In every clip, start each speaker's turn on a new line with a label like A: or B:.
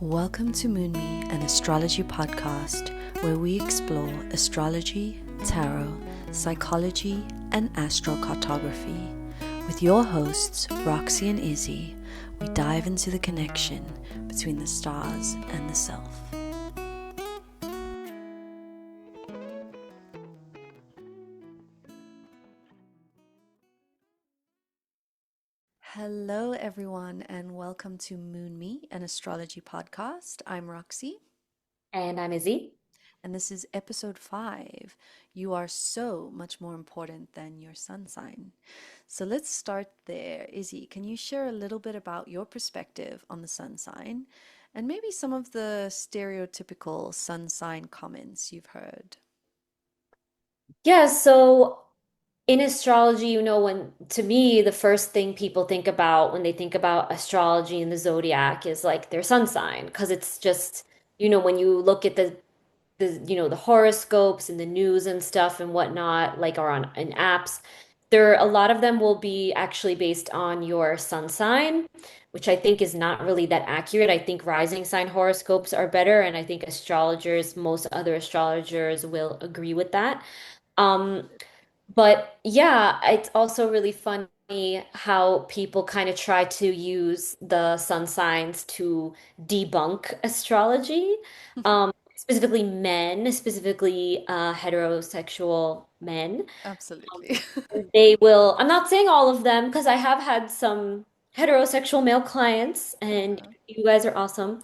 A: Welcome to Me, an Astrology Podcast, where we explore astrology, tarot, psychology, and astrocartography. With your hosts, Roxy and Izzy, we dive into the connection between the stars and the self. Hello, everyone, and welcome to Me, an Astrology Podcast. I'm Roxy.
B: And I'm Izzy.
A: And this is episode 5. You are so much more important than your sun sign. So let's start there. Izzy, can you share a little bit about your perspective on the sun sign and maybe some of the stereotypical sun sign comments you've heard?
B: Yeah, so in astrology, when to me, the first thing people think about when they think about astrology and the zodiac is like their sun sign, because it's just, when you look at the horoscopes and the news and stuff and whatnot, like or on in apps, a lot of them will be actually based on your sun sign, which I think is not really that accurate. I think rising sign horoscopes are better, and I think most other astrologers will agree with that. Um, but yeah, it's also really funny how people kind of try to use the sun signs to debunk astrology. Specifically men, specifically heterosexual men.
A: Absolutely.
B: They will, I'm not saying all of them because I have had some heterosexual male clients and
A: Uh-huh.
B: you guys are awesome.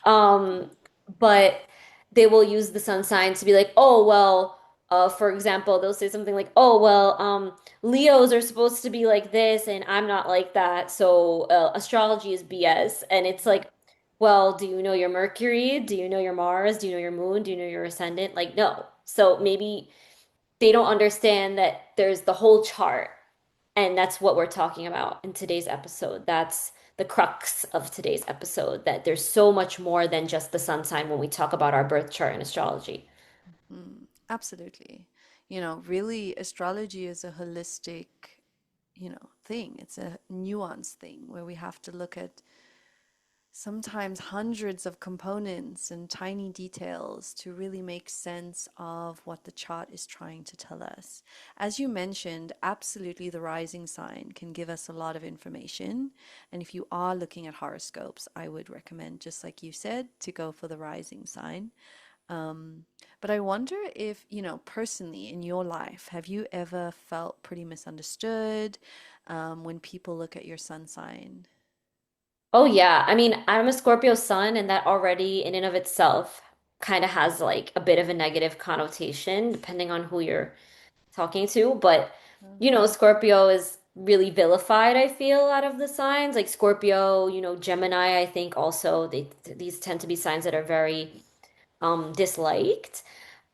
B: Um, but they will use the sun sign to be like, oh, well, for example, they'll say something like, oh, well, Leos are supposed to be like this and I'm not like that. So astrology is BS. And it's like, well, do you know your Mercury? Do you know your Mars? Do you know your moon? Do you know your ascendant? Like, no. So maybe they don't understand that there's the whole chart. And that's what we're talking about in today's episode. That's the crux of today's episode, that there's so much more than just the sun sign when we talk about our birth chart in astrology.
A: Absolutely. Really, astrology is a holistic, thing. It's a nuanced thing where we have to look at sometimes hundreds of components and tiny details to really make sense of what the chart is trying to tell us. As you mentioned, absolutely the rising sign can give us a lot of information. And if you are looking at horoscopes, I would recommend, just like you said, to go for the rising sign. Um, but I wonder if, personally in your life, have you ever felt pretty misunderstood when people look at your sun sign?
B: Oh yeah, I mean, I'm a Scorpio sun, and that already in and of itself kind of has like a bit of a negative connotation depending on who you're talking to. But Scorpio is really vilified, I feel, out of the signs. Like Scorpio, Gemini, I think also these tend to be signs that are very disliked.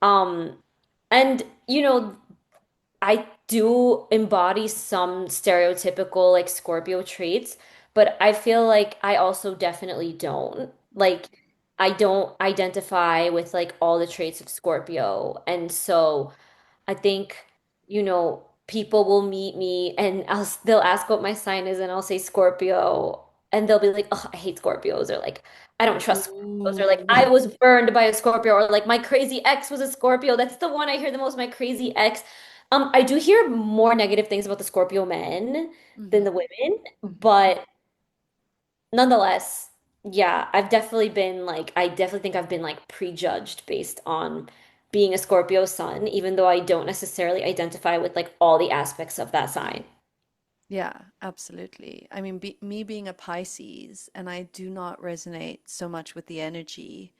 B: Um, and I do embody some stereotypical like Scorpio traits, but I feel like I also definitely don't. Like I don't identify with like all the traits of Scorpio. And so I think, people will meet me and they'll ask what my sign is and I'll say Scorpio and they'll be like, "Oh, I hate Scorpios," or like, "I don't trust Scorpios," or like,
A: Ooh.
B: "I was burned by a Scorpio," or like, "My crazy ex was a Scorpio." That's the one I hear the most, my crazy ex. I do hear more negative things about the Scorpio men than the
A: Mhm.
B: women,
A: Mhm.
B: but nonetheless, yeah, I definitely think I've been like prejudged based on being a Scorpio sun, even though I don't necessarily identify with like all the aspects of that sign.
A: Yeah, absolutely. I mean, me being a Pisces, and I do not resonate so much with the energy.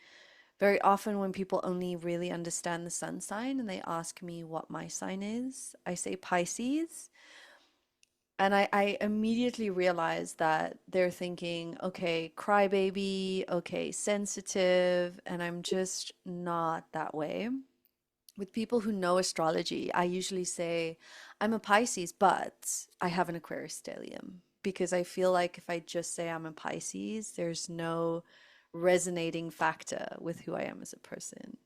A: Very often, when people only really understand the sun sign and they ask me what my sign is, I say Pisces. And I immediately realize that they're thinking, okay, crybaby, okay, sensitive, and I'm just not that way. With people who know astrology, I usually say, I'm a Pisces, but I have an Aquarius stellium. Because I feel like if I just say I'm a Pisces, there's no resonating factor with who I am as a person.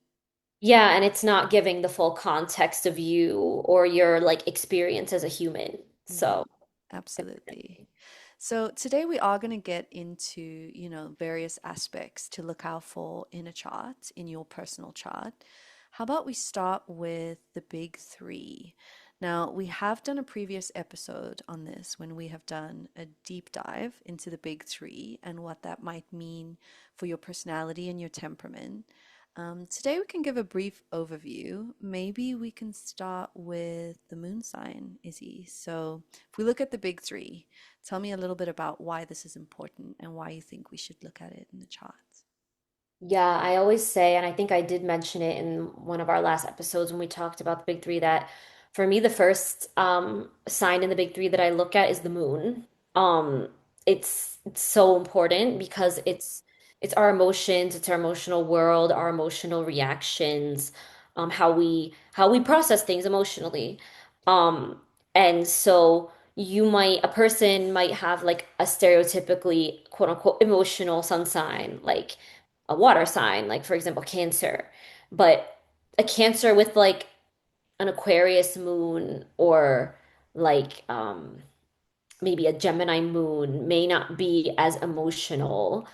B: Yeah, and it's not giving the full context of you or your like experience as a human.
A: Mhm.
B: So,
A: Absolutely. So today we are going to get into, various aspects to look out for in a chart, in your personal chart. How about we start with the big three? Now, we have done a previous episode on this when we have done a deep dive into the big three and what that might mean for your personality and your temperament. Today we can give a brief overview. Maybe we can start with the moon sign, Izzy. So if we look at the big three, tell me a little bit about why this is important and why you think we should look at it in the charts.
B: Yeah, I always say, and I think I did mention it in one of our last episodes when we talked about the big three, that for me, the first sign in the big three that I look at is the moon. Um, it's so important because it's our emotions, it's our emotional world, our emotional reactions, how we process things emotionally. Um, and so a person might have like a stereotypically quote unquote emotional sun sign, like a water sign, like for example, Cancer. But a Cancer with like an Aquarius moon or like maybe a Gemini moon may not be as emotional,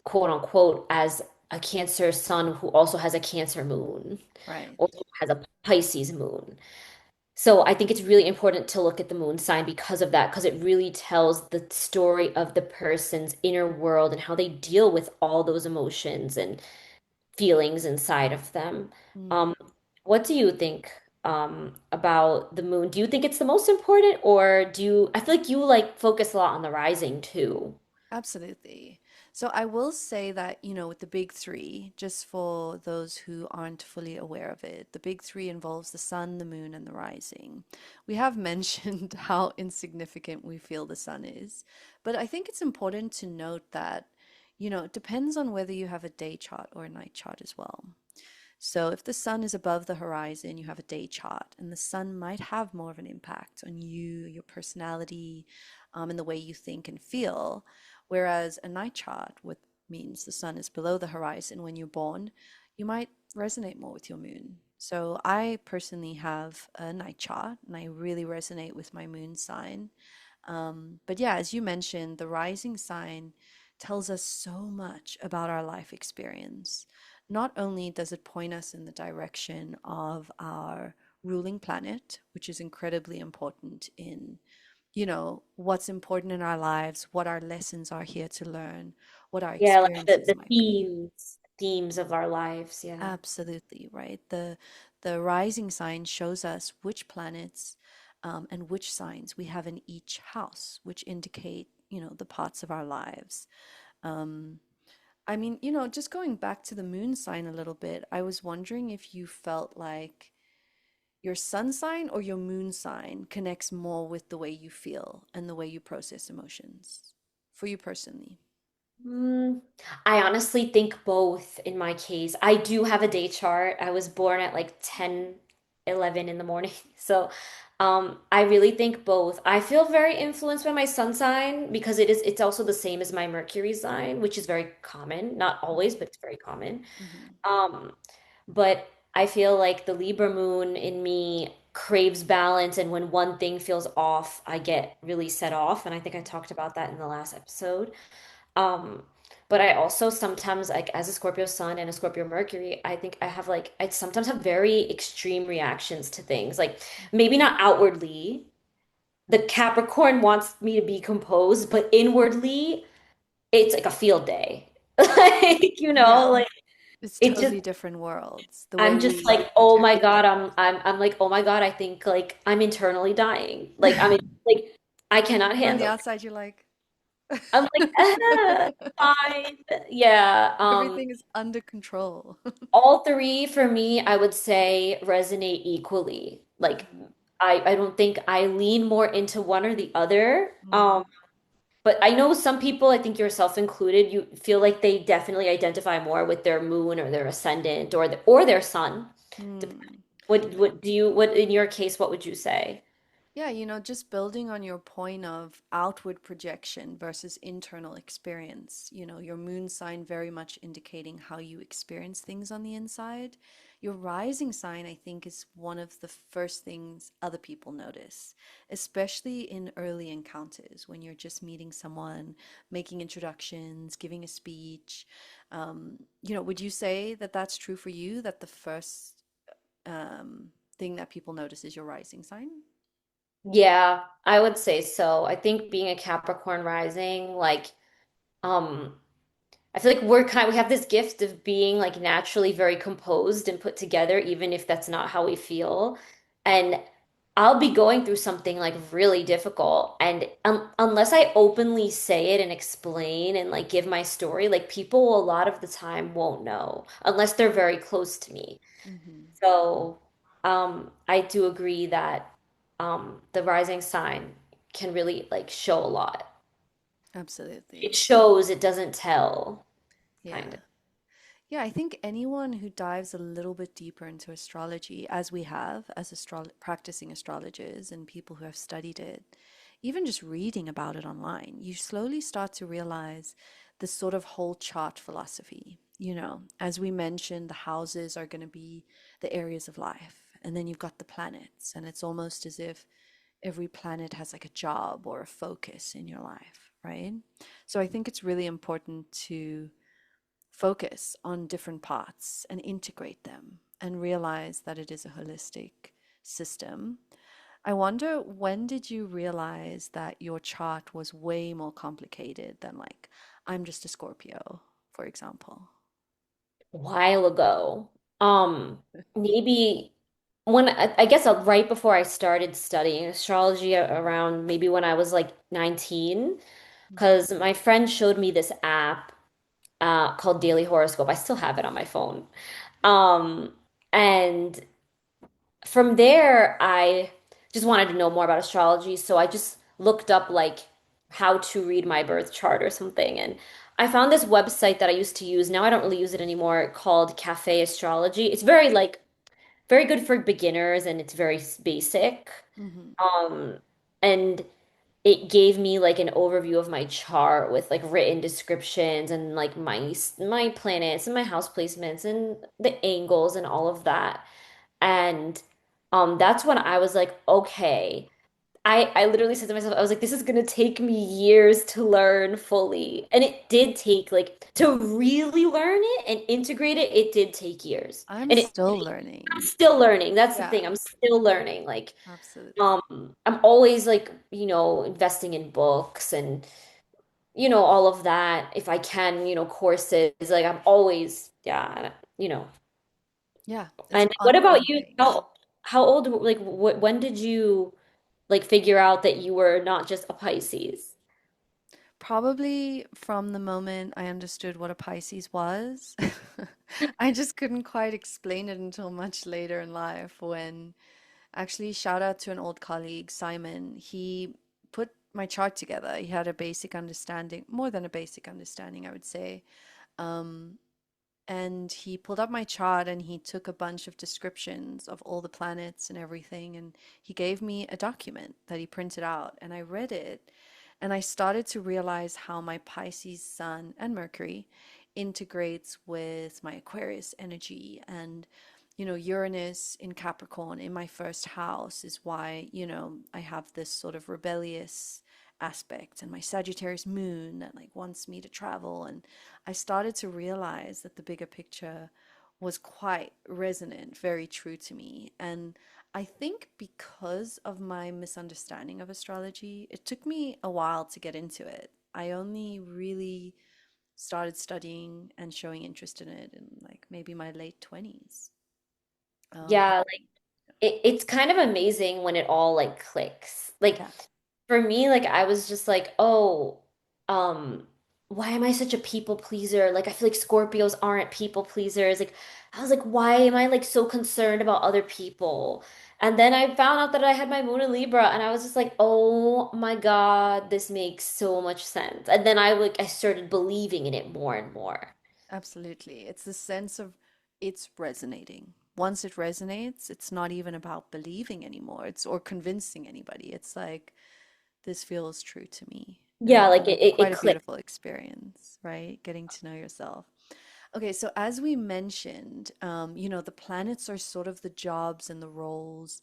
B: quote unquote, as a Cancer sun who also has a Cancer moon
A: Right.
B: or has a Pisces moon. So I think it's really important to look at the moon sign because of that, because it really tells the story of the person's inner world and how they deal with all those emotions and feelings inside of them.
A: Mm.
B: Um, what do you think about the moon? Do you think it's the most important, or I feel like you like focus a lot on the rising too.
A: Absolutely. So I will say that, with the big three, just for those who aren't fully aware of it, the big three involves the sun, the moon, and the rising. We have mentioned how insignificant we feel the sun is, but I think it's important to note that, it depends on whether you have a day chart or a night chart as well. So if the sun is above the horizon, you have a day chart, and the sun might have more of an impact on you, your personality, and the way you think and feel. Whereas a night chart, what means the sun is below the horizon when you're born, you might resonate more with your moon. So I personally have a night chart, and I really resonate with my moon sign. But yeah, as you mentioned, the rising sign tells us so much about our life experience. Not only does it point us in the direction of our ruling planet, which is incredibly important in, what's important in our lives, what our lessons are here to learn, what our
B: Yeah, like the,
A: experiences
B: the
A: might be.
B: themes of our lives. Yeah.
A: Absolutely, right? The rising sign shows us which planets and which signs we have in each house, which indicate, the parts of our lives. Um, I mean, just going back to the moon sign a little bit, I was wondering if you felt like your sun sign or your moon sign connects more with the way you feel and the way you process emotions for you personally.
B: Mm, I honestly think both in my case. I do have a day chart. I was born at like 10, 11 in the morning. So, I really think both. I feel very influenced by my sun sign because it's also the same as my Mercury sign, which is very common. Not always, but it's very common.
A: Mm-hmm.
B: Um, but I feel like the Libra moon in me craves balance, and when one thing feels off, I get really set off. And I think I talked about that in the last episode. Um, but I also sometimes, like as a Scorpio sun and a Scorpio Mercury, I think I sometimes have very extreme reactions to things. Like maybe not outwardly. The Capricorn wants me to be composed, but inwardly, it's like a field day. Like,
A: Yeah,
B: like
A: it's
B: it just
A: totally different worlds. The way
B: I'm just
A: we
B: like, oh my
A: interpret
B: God,
A: things.
B: I'm like, oh my God, I think like I'm internally dying. Like I cannot
A: But on the
B: handle it.
A: outside, you're like,
B: I'm like, fine. Yeah.
A: everything is under control.
B: All three for me, I would say resonate equally. Like
A: Mhm.
B: I don't think I lean more into one or the other.
A: Mm.
B: But I know some people, I think yourself included, you feel like they definitely identify more with their moon or their ascendant or their sun.
A: Mm.
B: What in your case, what would you say?
A: Yeah, just building on your point of outward projection versus internal experience. Your moon sign very much indicating how you experience things on the inside. Your rising sign, I think, is one of the first things other people notice, especially in early encounters when you're just meeting someone, making introductions, giving a speech. Would you say that that's true for you, that the first thing that people notice is your rising sign?
B: Yeah, I would say so. I think being a Capricorn rising, um, I feel like we have this gift of being like naturally very composed and put together, even if that's not how we feel. And I'll be going through something like really difficult, and unless I openly say it and explain and like give my story, like people a lot of the time won't know unless they're very close to me.
A: Hmm.
B: So, I do agree that the rising sign can really like show a lot. It
A: Absolutely.
B: shows, it doesn't tell, kind
A: Yeah.
B: of.
A: Yeah, I think anyone who dives a little bit deeper into astrology, as we have as practicing astrologers and people who have studied it, even just reading about it online, you slowly start to realize this sort of whole chart philosophy. As we mentioned, the houses are going to be the areas of life, and then you've got the planets, and it's almost as if every planet has like a job or a focus in your life, right? So I think it's really important to focus on different parts and integrate them and realize that it is a holistic system. I wonder, when did you realize that your chart was way more complicated than, like, I'm just a Scorpio, for example?
B: While ago. Maybe when I guess right before I started studying astrology around maybe when I was like 19, because my friend showed me this app called Daily Horoscope. I still have it on my phone. Um, and from there, I just wanted to know more about astrology, so I just looked up like how to read my birth chart or something, and I found this website that I used to use. Now I don't really use it anymore, called Cafe Astrology. It's very like very good for beginners and it's very basic.
A: Hmm.
B: Um, and it gave me like an overview of my chart with like written descriptions and like my planets and my house placements and the angles and all of that. And that's when I was like, okay. I literally said to myself, I was like, this is gonna take me years to learn fully. And it did take like to really learn it and integrate it, it did take years.
A: I'm
B: And
A: still
B: I'm
A: learning.
B: still learning. That's the
A: Yeah,
B: thing. I'm still learning.
A: absolutely.
B: I'm always like, investing in books and all of that. If I can, courses, like I'm always, yeah, you know.
A: Yeah, it's
B: And what about you?
A: ongoing.
B: How old, like, when did you like figure out that you were not just a Pisces?
A: Probably from the moment I understood what a Pisces was. I just couldn't quite explain it until much later in life when, actually, shout out to an old colleague, Simon. He put my chart together. He had a basic understanding, more than a basic understanding, I would say. Um, and he pulled up my chart and he took a bunch of descriptions of all the planets and everything. And he gave me a document that he printed out. And I read it. And I started to realize how my Pisces sun and Mercury integrates with my Aquarius energy. And, Uranus in Capricorn in my first house is why, I have this sort of rebellious aspect, and my Sagittarius moon that like wants me to travel. And I started to realize that the bigger picture was quite resonant, very true to me. And I think because of my misunderstanding of astrology, it took me a while to get into it. I only really started studying and showing interest in it in like maybe my late 20s.
B: Yeah, like it's kind of amazing when it all like clicks. Like
A: Yeah,
B: for me, like I was just like, oh, um, why am I such a people pleaser? Like I feel like Scorpios aren't people pleasers. Like I was like, why am I like so concerned about other people? And then I found out that I had my moon in Libra and I was just like, oh my God, this makes so much sense. And then I started believing in it more and more.
A: absolutely. It's the sense of it's resonating. once it resonates, it's not even about believing anymore. It's or convincing anybody. It's like this feels true to me.
B: Yeah, like
A: And
B: it
A: quite a
B: clicked.
A: beautiful experience, right? Getting to know yourself. Okay, so as we mentioned, the planets are sort of the jobs and the roles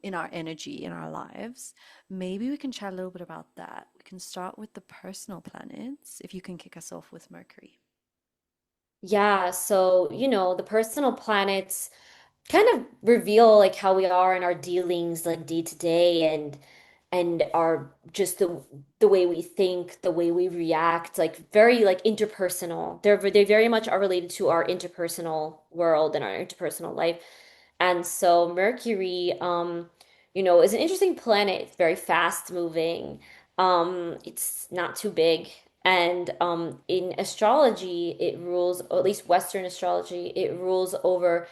A: in our energy, in our lives. Maybe we can chat a little bit about that. We can start with the personal planets, if you can kick us off with Mercury.
B: Yeah, so the personal planets kind of reveal like how we are in our dealings like day to day and our just the way we think, the way we react, like very like interpersonal. They very much are related to our interpersonal world and our interpersonal life. And so Mercury, is an interesting planet. It's very fast moving. It's not too big. And in astrology, it rules, or at least Western astrology, it rules over,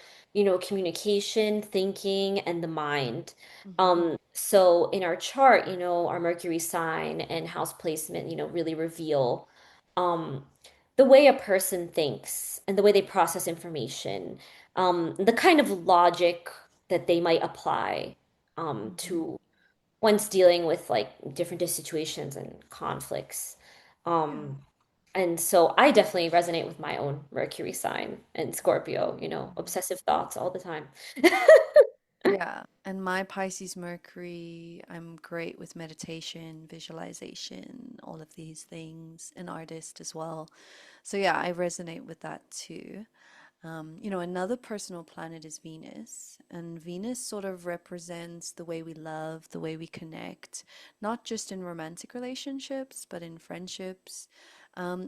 B: communication, thinking, and the mind.
A: Hmm.
B: So in our chart, our Mercury sign and house placement, really reveal um, the way a person thinks and the way they process information, the kind of logic that they might apply
A: Hmm.
B: to one's dealing with like different situations and conflicts.
A: Yeah.
B: Um, and so I definitely resonate with my own Mercury sign and Scorpio,
A: Mhm.
B: obsessive thoughts all the time.
A: Yeah, and my Pisces Mercury, I'm great with meditation, visualization, all of these things, an artist as well. So yeah, I resonate with that too. Another personal planet is Venus, and Venus sort of represents the way we love, the way we connect, not just in romantic relationships, but in friendships.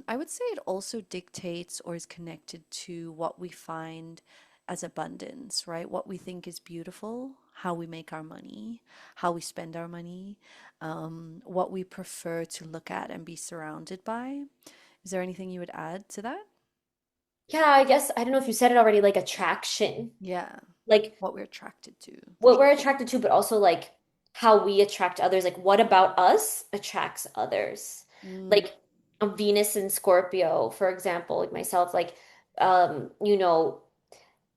A: I would say it also dictates or is connected to what we find as abundance, right? What we think is beautiful, how we make our money, how we spend our money, what we prefer to look at and be surrounded by. Is there anything you would add to that?
B: Yeah, I guess I don't know if you said it already, like attraction.
A: Yeah,
B: Like
A: what we're attracted to, for
B: what
A: sure.
B: we're attracted to, but also like how we attract others. Like what about us attracts others?
A: Mm,
B: Like a Venus and Scorpio, for example, like myself, like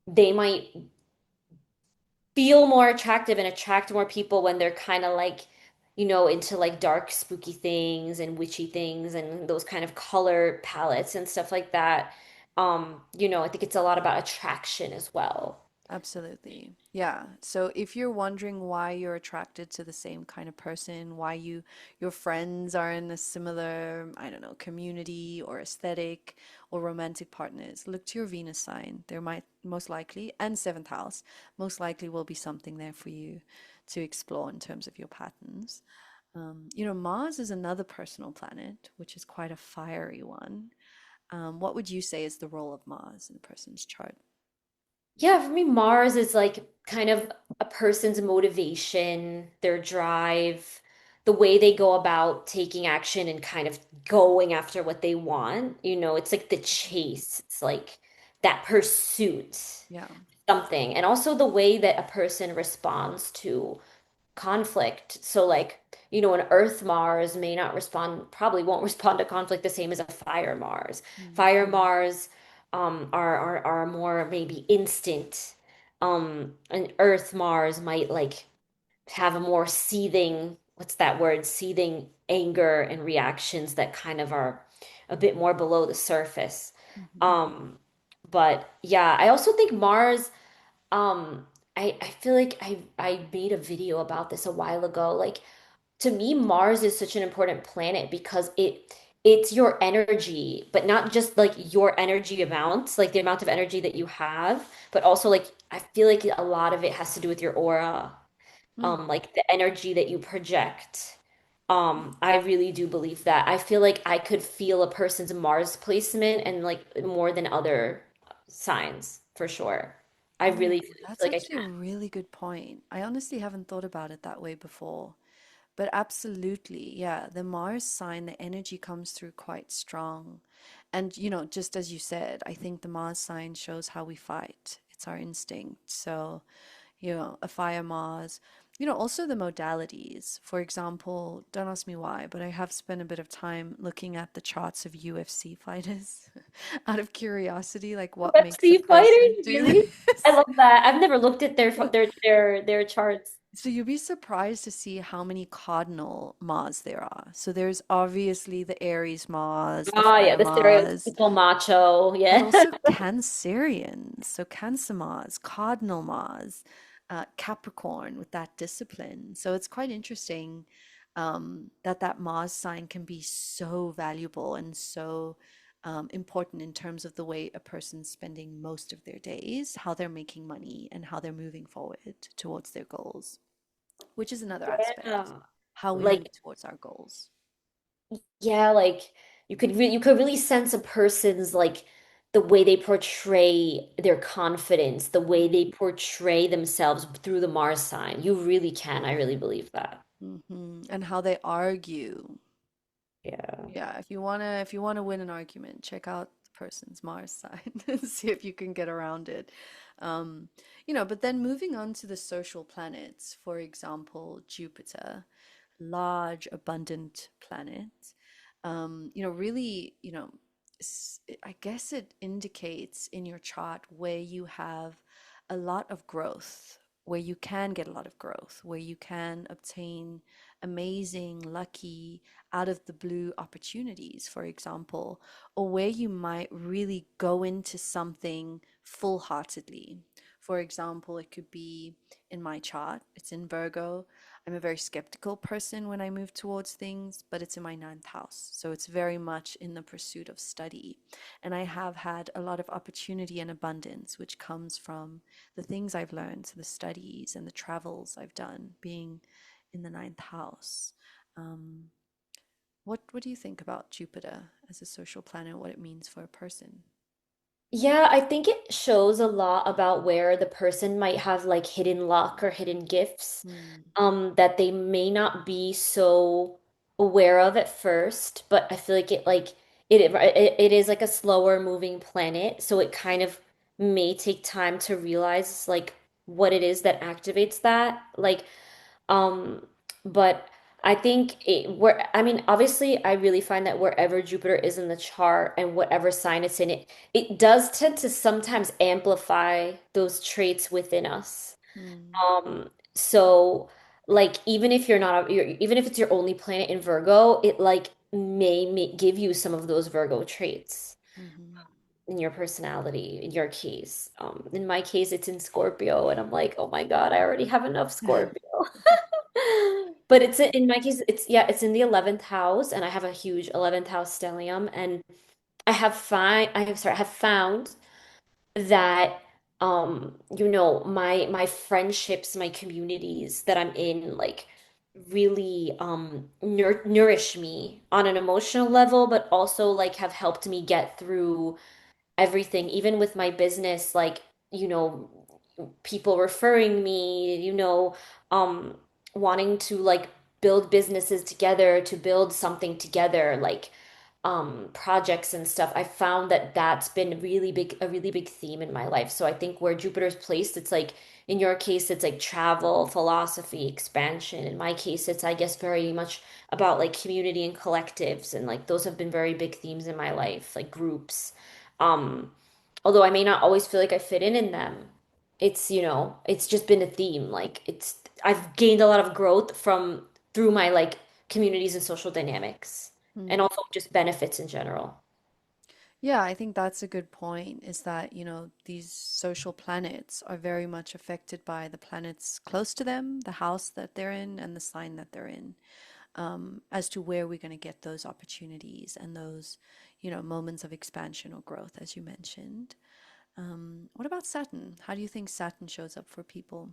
B: they might feel more attractive and attract more people when they're kind of like, into like dark, spooky things and witchy things and those kind of color palettes and stuff like that. I think it's a lot about attraction as well.
A: absolutely. Yeah. So if you're wondering why you're attracted to the same kind of person, why your friends are in a similar, I don't know, community or aesthetic or romantic partners, look to your Venus sign. There might most likely, and seventh house, most likely will be something there for you to explore in terms of your patterns. Mars is another personal planet, which is quite a fiery one. What would you say is the role of Mars in a person's chart?
B: Yeah, for me, Mars is like kind of a person's motivation, their drive, the way they go about taking action and kind of going after what they want. It's like the
A: Mhm.
B: chase, it's like that pursuit,
A: Yeah.
B: something. And also the way that a person responds to conflict. So like, an Earth Mars may not respond, probably won't respond to conflict the same as a Fire Mars.
A: Mm.
B: Fire Mars are more maybe instant. And Earth Mars might like have a more seething, what's that word? Seething anger and reactions that kind of are a bit more below the surface.
A: Mhm.
B: Um, but yeah, I also think Mars um, I feel like I made a video about this a while ago. Like to me, Mars is such an important planet because it's your energy, but not just like your energy amount, like the amount of energy that you have, but also like I feel like a lot of it has to do with your aura,
A: Mm.
B: like the energy that you project. I really do believe that. I feel like I could feel a person's Mars placement and like more than other signs for sure. I
A: Oh,
B: really feel
A: that's
B: like I
A: actually a
B: can.
A: really good point. I honestly haven't thought about it that way before. But absolutely, yeah, the Mars sign, the energy comes through quite strong. And, just as you said, I think the Mars sign shows how we fight. It's our instinct. So, a fire Mars. Also the modalities. For example, don't ask me why, but I have spent a bit of time looking at the charts of UFC fighters out of curiosity, like what makes a
B: UFC fighters,
A: person do
B: really? I
A: this.
B: love that. I've never looked at
A: So,
B: their charts.
A: so you'll be surprised to see how many cardinal Mars there are. So there's obviously the Aries Mars, the
B: Oh yeah,
A: Fire
B: the
A: Mars,
B: stereotypical macho.
A: but
B: Yeah.
A: also Cancerians. So Cancer Mars, Cardinal Mars, Capricorn with that discipline. So it's quite interesting that Mars sign can be so valuable and so important in terms of the way a person's spending most of their days, how they're making money, and how they're moving forward towards their goals, which is another aspect,
B: Yeah.
A: how we move
B: Like
A: towards our goals.
B: yeah, like you could really sense a person's like the way they portray their confidence, the way they portray themselves through the Mars sign. You really can. I really believe that.
A: And how they argue.
B: Yeah.
A: Yeah, if you wanna win an argument, check out the person's Mars sign and see if you can get around it. Um, but then moving on to the social planets, for example, Jupiter, large, abundant planet. Really, I guess it indicates in your chart where you have a lot of growth, where you can get a lot of growth, where you can obtain amazing, lucky, out of the blue opportunities, for example, or where you might really go into something full heartedly. For example, it could be in my chart, it's in Virgo. I'm a very skeptical person when I move towards things, but it's in my ninth house. So it's very much in the pursuit of study. And I have had a lot of opportunity and abundance, which comes from the things I've learned, so the studies and the travels I've done, being in the ninth house. Um, what do you think about Jupiter as a social planet, what it means for a person?
B: Yeah, I think it shows a lot about where the person might have like hidden luck or hidden gifts,
A: Mm,
B: that they may not be so aware of at first, but I feel like it is like a slower moving planet, so it kind of may take time to realize like what it is that activates that. Um, but I think I mean, obviously, I really find that wherever Jupiter is in the chart and whatever sign it's in, it does tend to sometimes amplify those traits within us.
A: mm,
B: So like even if you're not, even if it's your only planet in Virgo, it like may give you some of those Virgo traits
A: mhm.
B: in your personality, in your case. In my case, it's in Scorpio, and I'm like, oh my God, I already have enough Scorpio. But it's in my case, it's yeah, it's in the 11th house, and I have a huge 11th house stellium, and I have found that my friendships, my communities that I'm in, like really nourish me on an emotional level, but also like have helped me get through everything, even with my business, like, you know, people referring me, um, wanting to like build businesses together, to build something together, like projects and stuff. I found that that's been a really big theme in my life. So I think where Jupiter's placed, it's like in your case, it's like travel, philosophy, expansion. In my case, it's I guess very much about like community and collectives, and like those have been very big themes in my life, like groups. Um, Although I may not always feel like I fit in them, it's just been a theme. Like I've gained a lot of growth from through my like communities and social dynamics, and
A: Mm.
B: also just benefits in general.
A: Yeah, I think that's a good point, is that, these social planets are very much affected by the planets close to them, the house that they're in, and the sign that they're in, as to where we're going to get those opportunities and those, moments of expansion or growth, as you mentioned. What about Saturn? How do you think Saturn shows up for people?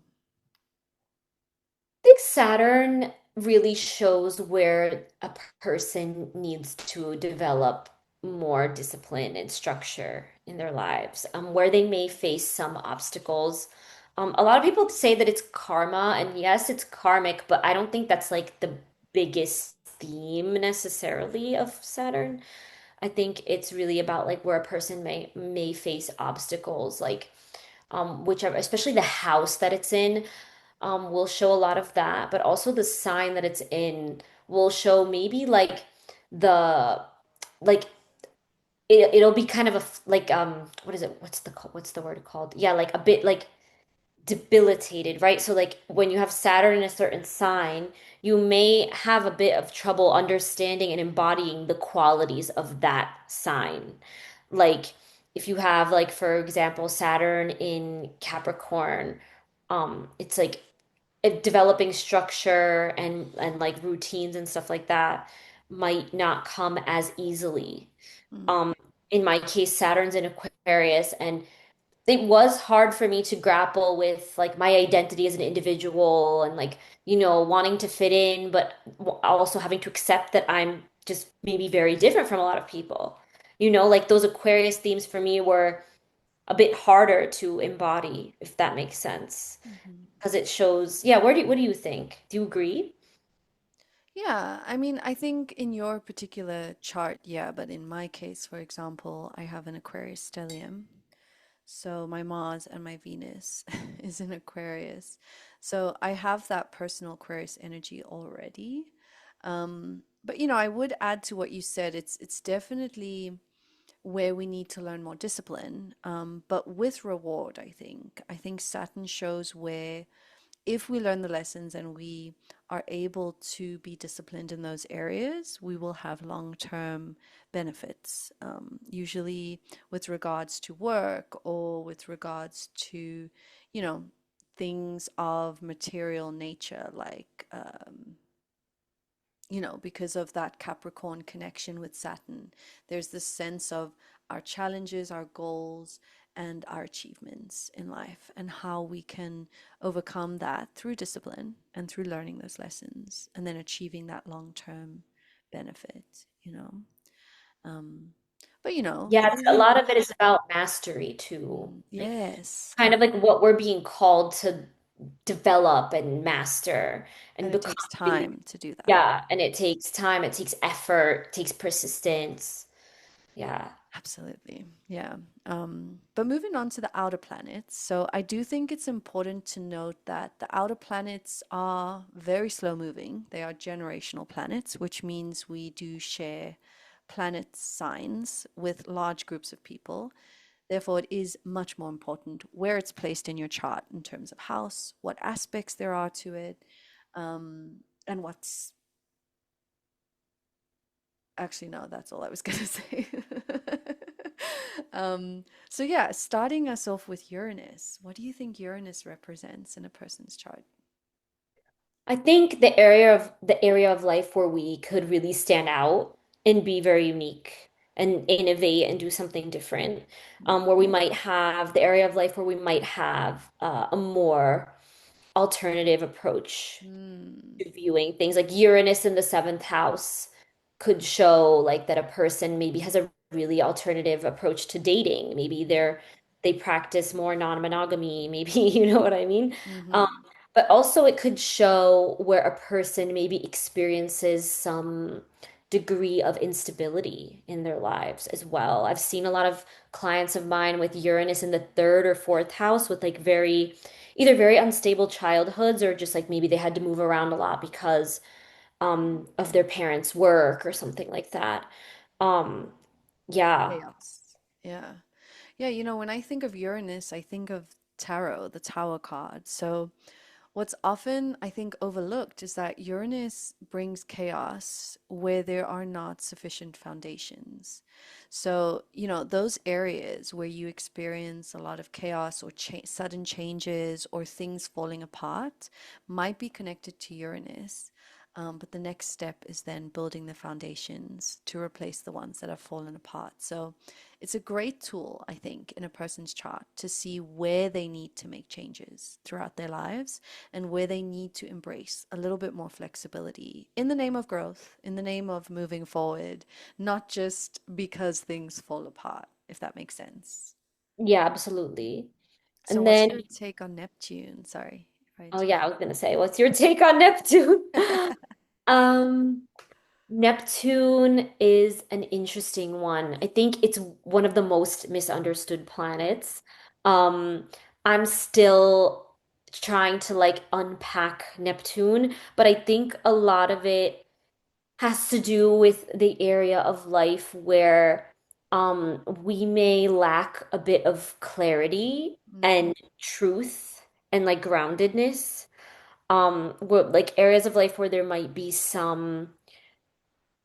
B: I think Saturn really shows where a person needs to develop more discipline and structure in their lives, where they may face some obstacles. A lot of people say that it's karma, and yes, it's karmic, but I don't think that's like the biggest theme necessarily of Saturn. I think it's really about like where a person may face obstacles, like whichever, especially the house that it's in. will show a lot of that, but also the sign that it's in will show maybe like the like it'll be kind of a like what is it? What's the word called? Yeah, like a bit like debilitated, right? So like when you have Saturn in a certain sign, you may have a bit of trouble understanding and embodying the qualities of that sign. Like if you have like for example Saturn in Capricorn, it's like developing structure and like routines and stuff like that might not come as easily.
A: Mm,
B: Um in my case Saturn's in Aquarius and it was hard for me to grapple with like my identity as an individual and like wanting to fit in but also having to accept that I'm just maybe very different from a lot of people. Like those Aquarius themes for me were a bit harder to embody, if that makes sense,
A: mhm.
B: because it shows, yeah, what do you think? Do you agree?
A: Yeah, I mean, I think in your particular chart, yeah, but in my case, for example, I have an Aquarius stellium. So my Mars and my Venus is in Aquarius. So I have that personal Aquarius energy already. But I would add to what you said. It's definitely where we need to learn more discipline, but with reward, I think. I think Saturn shows where if we learn the lessons and we are able to be disciplined in those areas, we will have long term benefits, usually with regards to work or with regards to, you know, things of material nature, like, because of that Capricorn connection with Saturn, there's this sense of our challenges, our goals, and our achievements in life, and how we can overcome that through discipline and through learning those lessons, and then achieving that long term benefit. Um, but
B: Yes, a
A: moving,
B: lot of it is about mastery too. Like
A: yes,
B: kind of like what we're being called to develop and master
A: and
B: and
A: it
B: become
A: takes
B: really,
A: time to do that.
B: yeah, and it takes time, it takes effort, it takes persistence. Yeah.
A: Absolutely. Yeah. But moving on to the outer planets. So I do think it's important to note that the outer planets are very slow moving. They are generational planets, which means we do share planet signs with large groups of people. Therefore, it is much more important where it's placed in your chart in terms of house, what aspects there are to it, and what's actually, no, that's all I was going to say. So yeah, starting us off with Uranus. What do you think Uranus represents in a person's chart?
B: I think the area of life where we could really stand out and be very unique and innovate and do something different, where we might have the area of life where we might have a more alternative approach
A: Hmm.
B: to viewing things like Uranus in the seventh house could show like that a person maybe has a really alternative approach to dating. Maybe they practice more non-monogamy, maybe you know what I mean? Um,
A: Mm-hmm.
B: but also it could show where a person maybe experiences some degree of instability in their lives as well. I've seen a lot of clients of mine with Uranus in the third or fourth house with like either very unstable childhoods or just like maybe they had to move around a lot because of their parents' work or something like that. Um yeah.
A: Chaos. Yeah. Yeah, when I think of Uranus, I think of tarot, the Tower card. So what's often, I think, overlooked is that Uranus brings chaos where there are not sufficient foundations. So, those areas where you experience a lot of chaos or sudden changes or things falling apart might be connected to Uranus. But the next step is then building the foundations to replace the ones that have fallen apart. So it's a great tool, I think, in a person's chart to see where they need to make changes throughout their lives and where they need to embrace a little bit more flexibility in the name of growth, in the name of moving forward, not just because things fall apart, if that makes sense.
B: Yeah, absolutely.
A: So,
B: And
A: what's
B: then
A: your take on Neptune? Sorry if I
B: oh yeah, I
A: interrupt.
B: was gonna say, what's your take on Neptune? Um, Neptune is an interesting one. I think it's one of the most misunderstood planets. Um, I'm still trying to like unpack Neptune, but I think a lot of it has to do with the area of life where we may lack a bit of clarity
A: Mm,
B: and truth and like groundedness. Where, like areas of life where there might be some,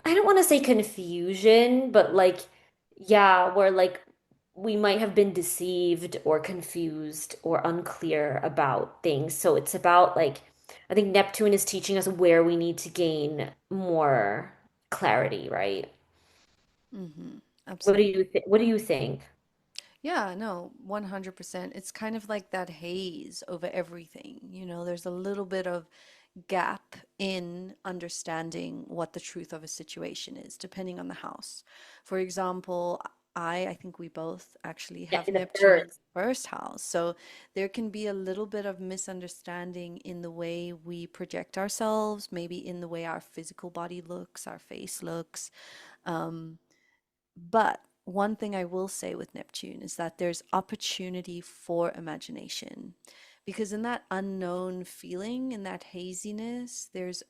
B: I don't want to say confusion, but like, yeah, where like we might have been deceived or confused or unclear about things. So it's about like, I think Neptune is teaching us where we need to gain more clarity, right?
A: mm-hmm.
B: What do
A: Absolutely.
B: you what do you think?
A: Yeah, no, 100%. It's kind of like that haze over everything. There's a little bit of gap in understanding what the truth of a situation is, depending on the house. For example, I think we both actually
B: Yeah,
A: have
B: in the
A: Neptune in the
B: first.
A: first house. So there can be a little bit of misunderstanding in the way we project ourselves, maybe in the way our physical body looks, our face looks. Um, but one thing I will say with Neptune is that there's opportunity for imagination. Because in that unknown feeling, in that haziness, there's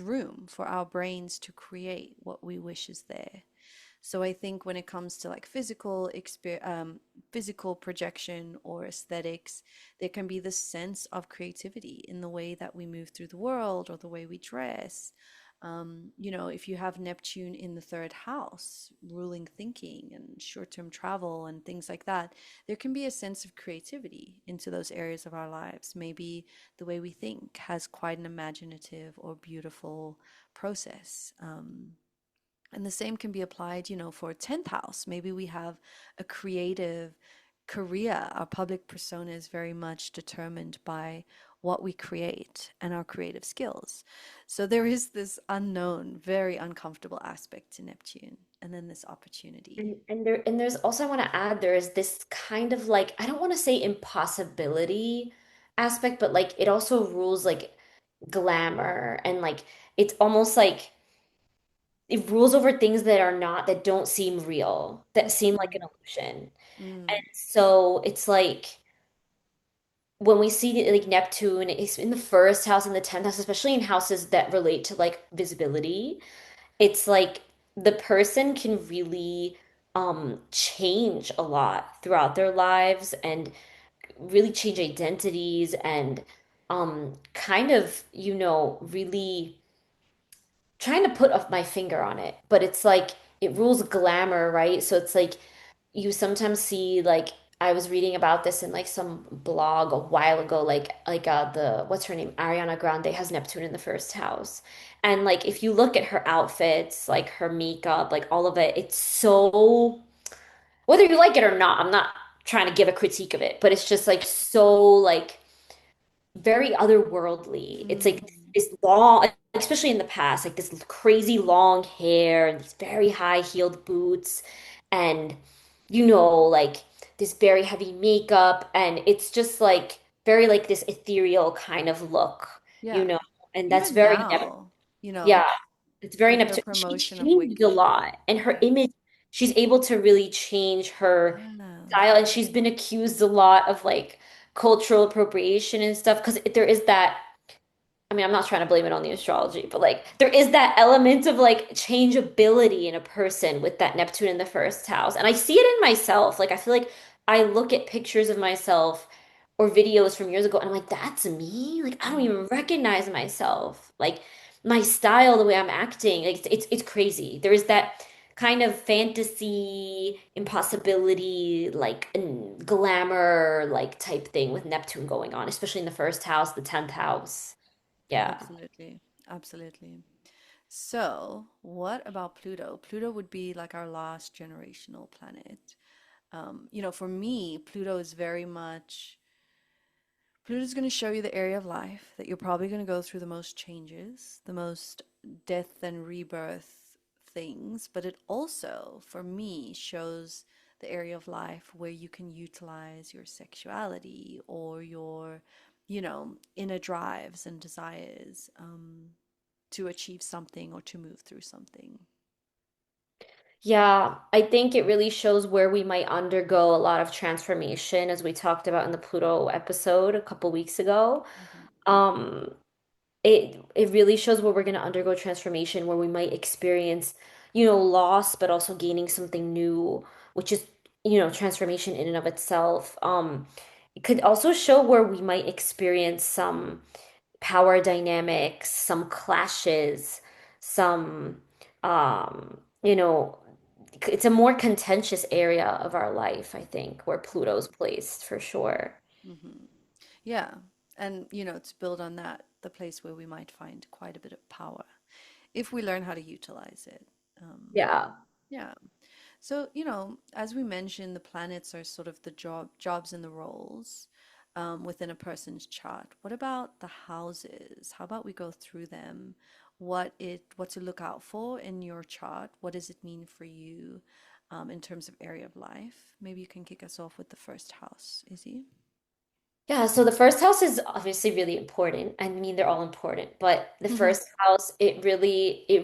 A: room for our brains to create what we wish is there. So I think when it comes to like physical projection or aesthetics, there can be this sense of creativity in the way that we move through the world or the way we dress. If you have Neptune in the third house, ruling thinking and short-term travel and things like that, there can be a sense of creativity into those areas of our lives. Maybe the way we think has quite an imaginative or beautiful process. And the same can be applied, for 10th house. Maybe we have a creative career. Our public persona is very much determined by what we create and our creative skills. So there is this unknown, very uncomfortable aspect to Neptune, and then this opportunity.
B: And there's also, I want to add, there is this kind of like, I don't want to say impossibility aspect, but like it also rules like glamour and like it's almost like it rules over things that are not, that don't seem real, that seem like an
A: Mm,
B: illusion. And
A: mm,
B: so it's like when we see like Neptune, it's in the first house and the 10th house, especially in houses that relate to like visibility, it's like the person can really change a lot throughout their lives and really change identities and kind of, really trying to put my finger on it, but it's like it rules glamour, right? So it's like you sometimes see like I was reading about this in like some blog a while ago, like the what's her name? Ariana Grande has Neptune in the first house. And like if you look at her outfits, like her makeup, like all of it, it's so whether you like it or not, I'm not trying to give a critique of it, but it's just like so like very otherworldly. It's like
A: mm.
B: this long, especially in the past, like this crazy long hair and these very high heeled boots, and like this very heavy makeup, and it's just like very like this ethereal kind of look, you
A: Yeah.
B: know, and that's
A: Even
B: very
A: now,
B: yeah, it's very
A: with her
B: Neptune. She
A: promotion of
B: changed a
A: Wicked.
B: lot, and her
A: Yes.
B: image, she's able to really change her
A: Yeah.
B: style, and she's been accused a lot of like cultural appropriation and stuff because there is that. I mean, I'm not trying to blame it on the astrology, but like there is that element of like changeability in a person with that Neptune in the first house. And I see it in myself. Like I feel like I look at pictures of myself or videos from years ago and I'm like, that's me? Like I don't
A: Mm.
B: even recognize myself. Like my style, the way I'm acting, like it's crazy. There is that kind of fantasy, impossibility, like glamour, like type thing with Neptune going on, especially in the first house, the 10th house. Yeah.
A: Absolutely. Absolutely. So, what about Pluto? Pluto would be like our last generational planet. For me, Pluto is very much, Pluto's going to show you the area of life that you're probably going to go through the most changes, the most death and rebirth things, but it also, for me, shows the area of life where you can utilize your sexuality or your, inner drives and desires to achieve something or to move through something.
B: Yeah, I think it really shows where we might undergo a lot of transformation, as we talked about in the Pluto episode a couple weeks ago.
A: Mhm.
B: Um, it really shows where we're going to undergo transformation, where we might experience, loss, but also gaining something new, which is, transformation in and of itself. It could also show where we might experience some power dynamics, some clashes, some, it's a more contentious area of our life, I think, where Pluto's placed for sure.
A: Hmm. Yeah. And, to build on that, the place where we might find quite a bit of power if we learn how to utilize it. Um,
B: Yeah.
A: yeah. So, as we mentioned, the planets are sort of the jobs and the roles within a person's chart. What about the houses? How about we go through them? What to look out for in your chart? What does it mean for you in terms of area of life? Maybe you can kick us off with the first house, Izzy.
B: Yeah, so the first house is obviously really important. I mean, they're all important, but the first house, it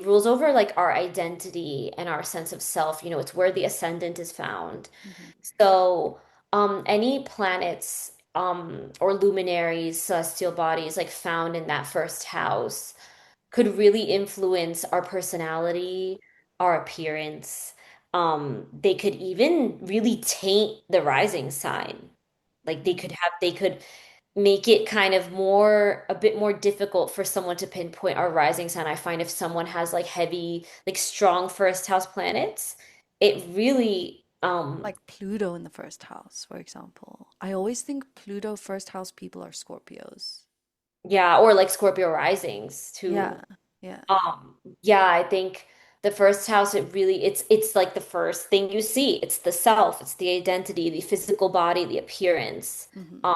B: rules over like our identity and our sense of self. It's where the ascendant is found.
A: Hmm.
B: So, any planets, or luminaries, celestial bodies like found in that first house could really influence our personality, our appearance. They could even really taint the rising sign. Like they could make it kind of a bit more difficult for someone to pinpoint our rising sign. I find if someone has like heavy, like strong first house planets, it really,
A: Like Pluto in the first house, for example. I always think Pluto first house people are Scorpios.
B: yeah, or like Scorpio risings too.
A: Yeah, yeah.
B: Yeah, I think the first house, it's like the first thing you see. It's the self, it's the identity, the physical body, the appearance.
A: Hmm.
B: Um,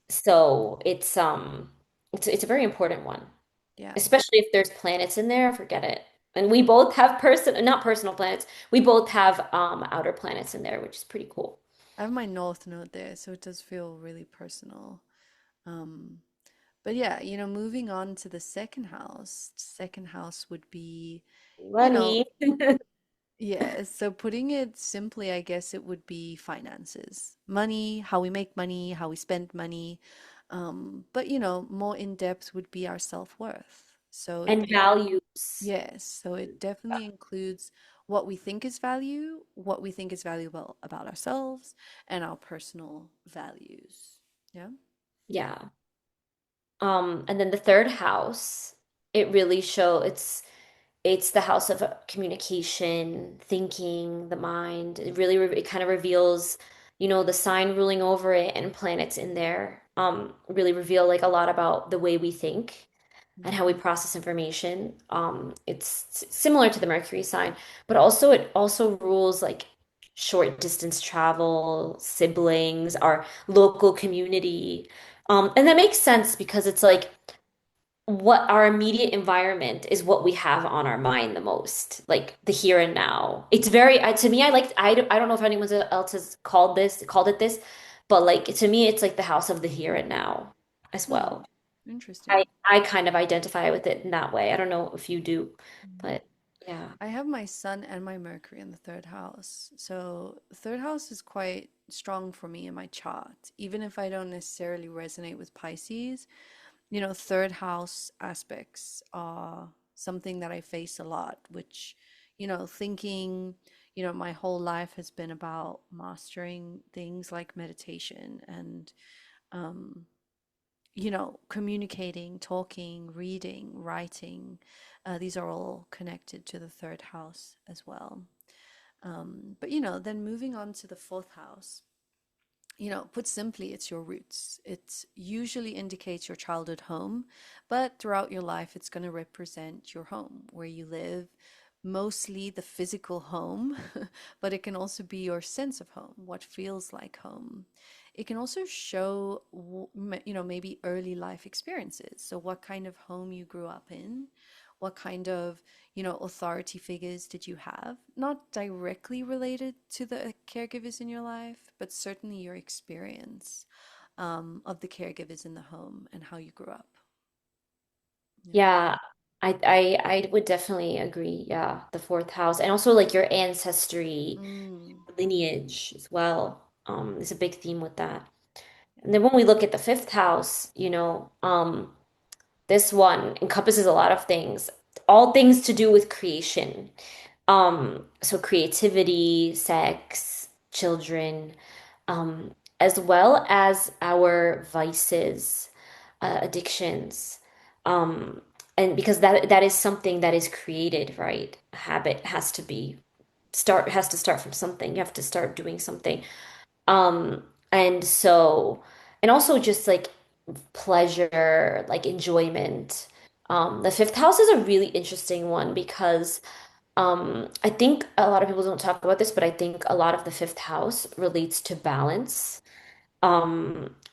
B: so it's a very important one,
A: Yeah.
B: especially if there's planets in there, forget it. And we both have not personal planets. We both have outer planets in there, which is pretty cool.
A: I have my North Node there, so it does feel really personal. Um, but yeah, moving on to the second house. Second house would be, you know,
B: Money.
A: yeah, so putting it simply, I guess it would be finances, money, how we make money, how we spend money. But more in depth would be our self-worth. So
B: And values.
A: yes, so it definitely includes what we think is value, what we think is valuable about ourselves, and our personal values. Yeah.
B: Yeah. And then the third house, it really show it's the house of communication, thinking, the mind. It kind of reveals, the sign ruling over it and planets in there, really reveal like a lot about the way we think and
A: Mhm.
B: how we process information. It's similar to the Mercury sign, but also it also rules like short distance travel, siblings, our local community. And that makes sense because it's like what our immediate environment is what we have on our mind the most, like the here and now. It's very, to me, I don't know if anyone else has called it this, but like to me, it's like the house of the here and now as
A: Hmm.
B: well. I,
A: Interesting.
B: I kind of identify with it in that way. I don't know if you do,
A: Mhm.
B: but yeah.
A: I have my sun and my Mercury in the third house. So, the third house is quite strong for me in my chart. Even if I don't necessarily resonate with Pisces, third house aspects are something that I face a lot, which, thinking, my whole life has been about mastering things like meditation and, um, communicating, talking, reading, writing. These are all connected to the third house as well. But, then moving on to the fourth house, put simply, it's your roots. It usually indicates your childhood home, but throughout your life, it's going to represent your home, where you live, mostly the physical home, but it can also be your sense of home, what feels like home. It can also show, maybe early life experiences. So, what kind of home you grew up in, what kind of authority figures did you have? Not directly related to the caregivers in your life, but certainly your experience of the caregivers in the home and how you grew up. Yeah.
B: Yeah. I would definitely agree. Yeah, the fourth house, and also like your ancestry,
A: Mm,
B: lineage as well. Is a big theme with that.
A: yeah.
B: And then when we look at the fifth house, this one encompasses a lot of things, all things to do with creation. So creativity, sex, children, as well as our vices, addictions. Um, and because that is something that is created, right? A habit has to start from something. You have to start doing something. Um, and so, and also just like pleasure, like enjoyment. The fifth house is a really interesting one because I think a lot of people don't talk about this, but I think a lot of the fifth house relates to balance.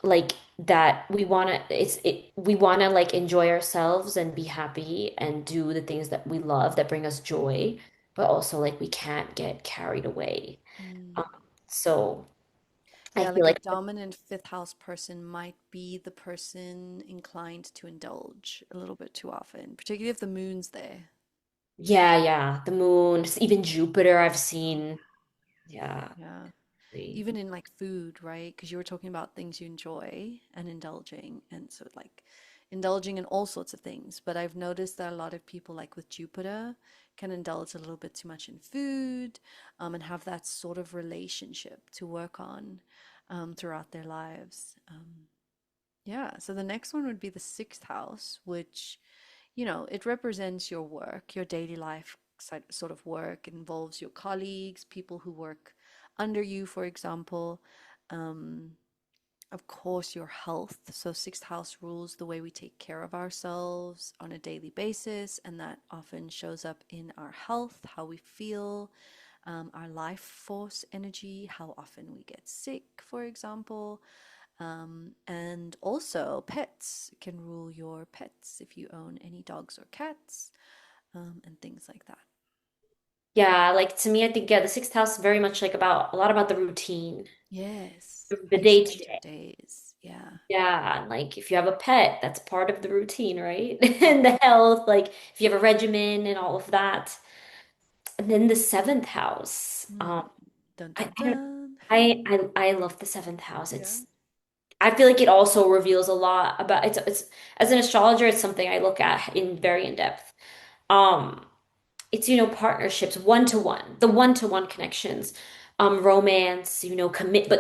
B: Like that we want to like enjoy ourselves and be happy and do the things that we love that bring us joy, but also like we can't get carried away.
A: Mm.
B: Um, so I
A: Yeah,
B: feel
A: like a
B: like
A: dominant fifth house person might be the person inclined to indulge a little bit too often, particularly if the moon's there.
B: yeah, the moon, even Jupiter I've seen. Yeah.
A: Yeah.
B: Really.
A: Even in like food, right? Because you were talking about things you enjoy and indulging, and so like indulging in all sorts of things. But I've noticed that a lot of people, like with Jupiter, can indulge a little bit too much in food, and have that sort of relationship to work on throughout their lives. Yeah, so the next one would be the sixth house, which, it represents your work, your daily life sort of work. It involves your colleagues, people who work under you, for example. Um, of course, your health. So, sixth house rules the way we take care of ourselves on a daily basis, and that often shows up in our health, how we feel, our life force energy, how often we get sick, for example. And also, pets can rule your pets if you own any dogs or cats, and things like that.
B: Yeah, like to me, I think yeah, the sixth house is very much like about a lot about the routine,
A: Yes,
B: the
A: how you
B: day to
A: spend your
B: day.
A: days. Yeah.
B: Yeah, and like if you have a pet, that's part of the routine, right? And
A: Mm,
B: the health, like if you have a regimen and all of that. And then the seventh house.
A: mm. Dun
B: I
A: dun
B: I don't
A: dun.
B: I love the seventh house.
A: Yeah.
B: I feel like it also reveals a lot about it's as an astrologer, it's something I look at in very in depth. Um, it's partnerships, one-to-one connections, romance,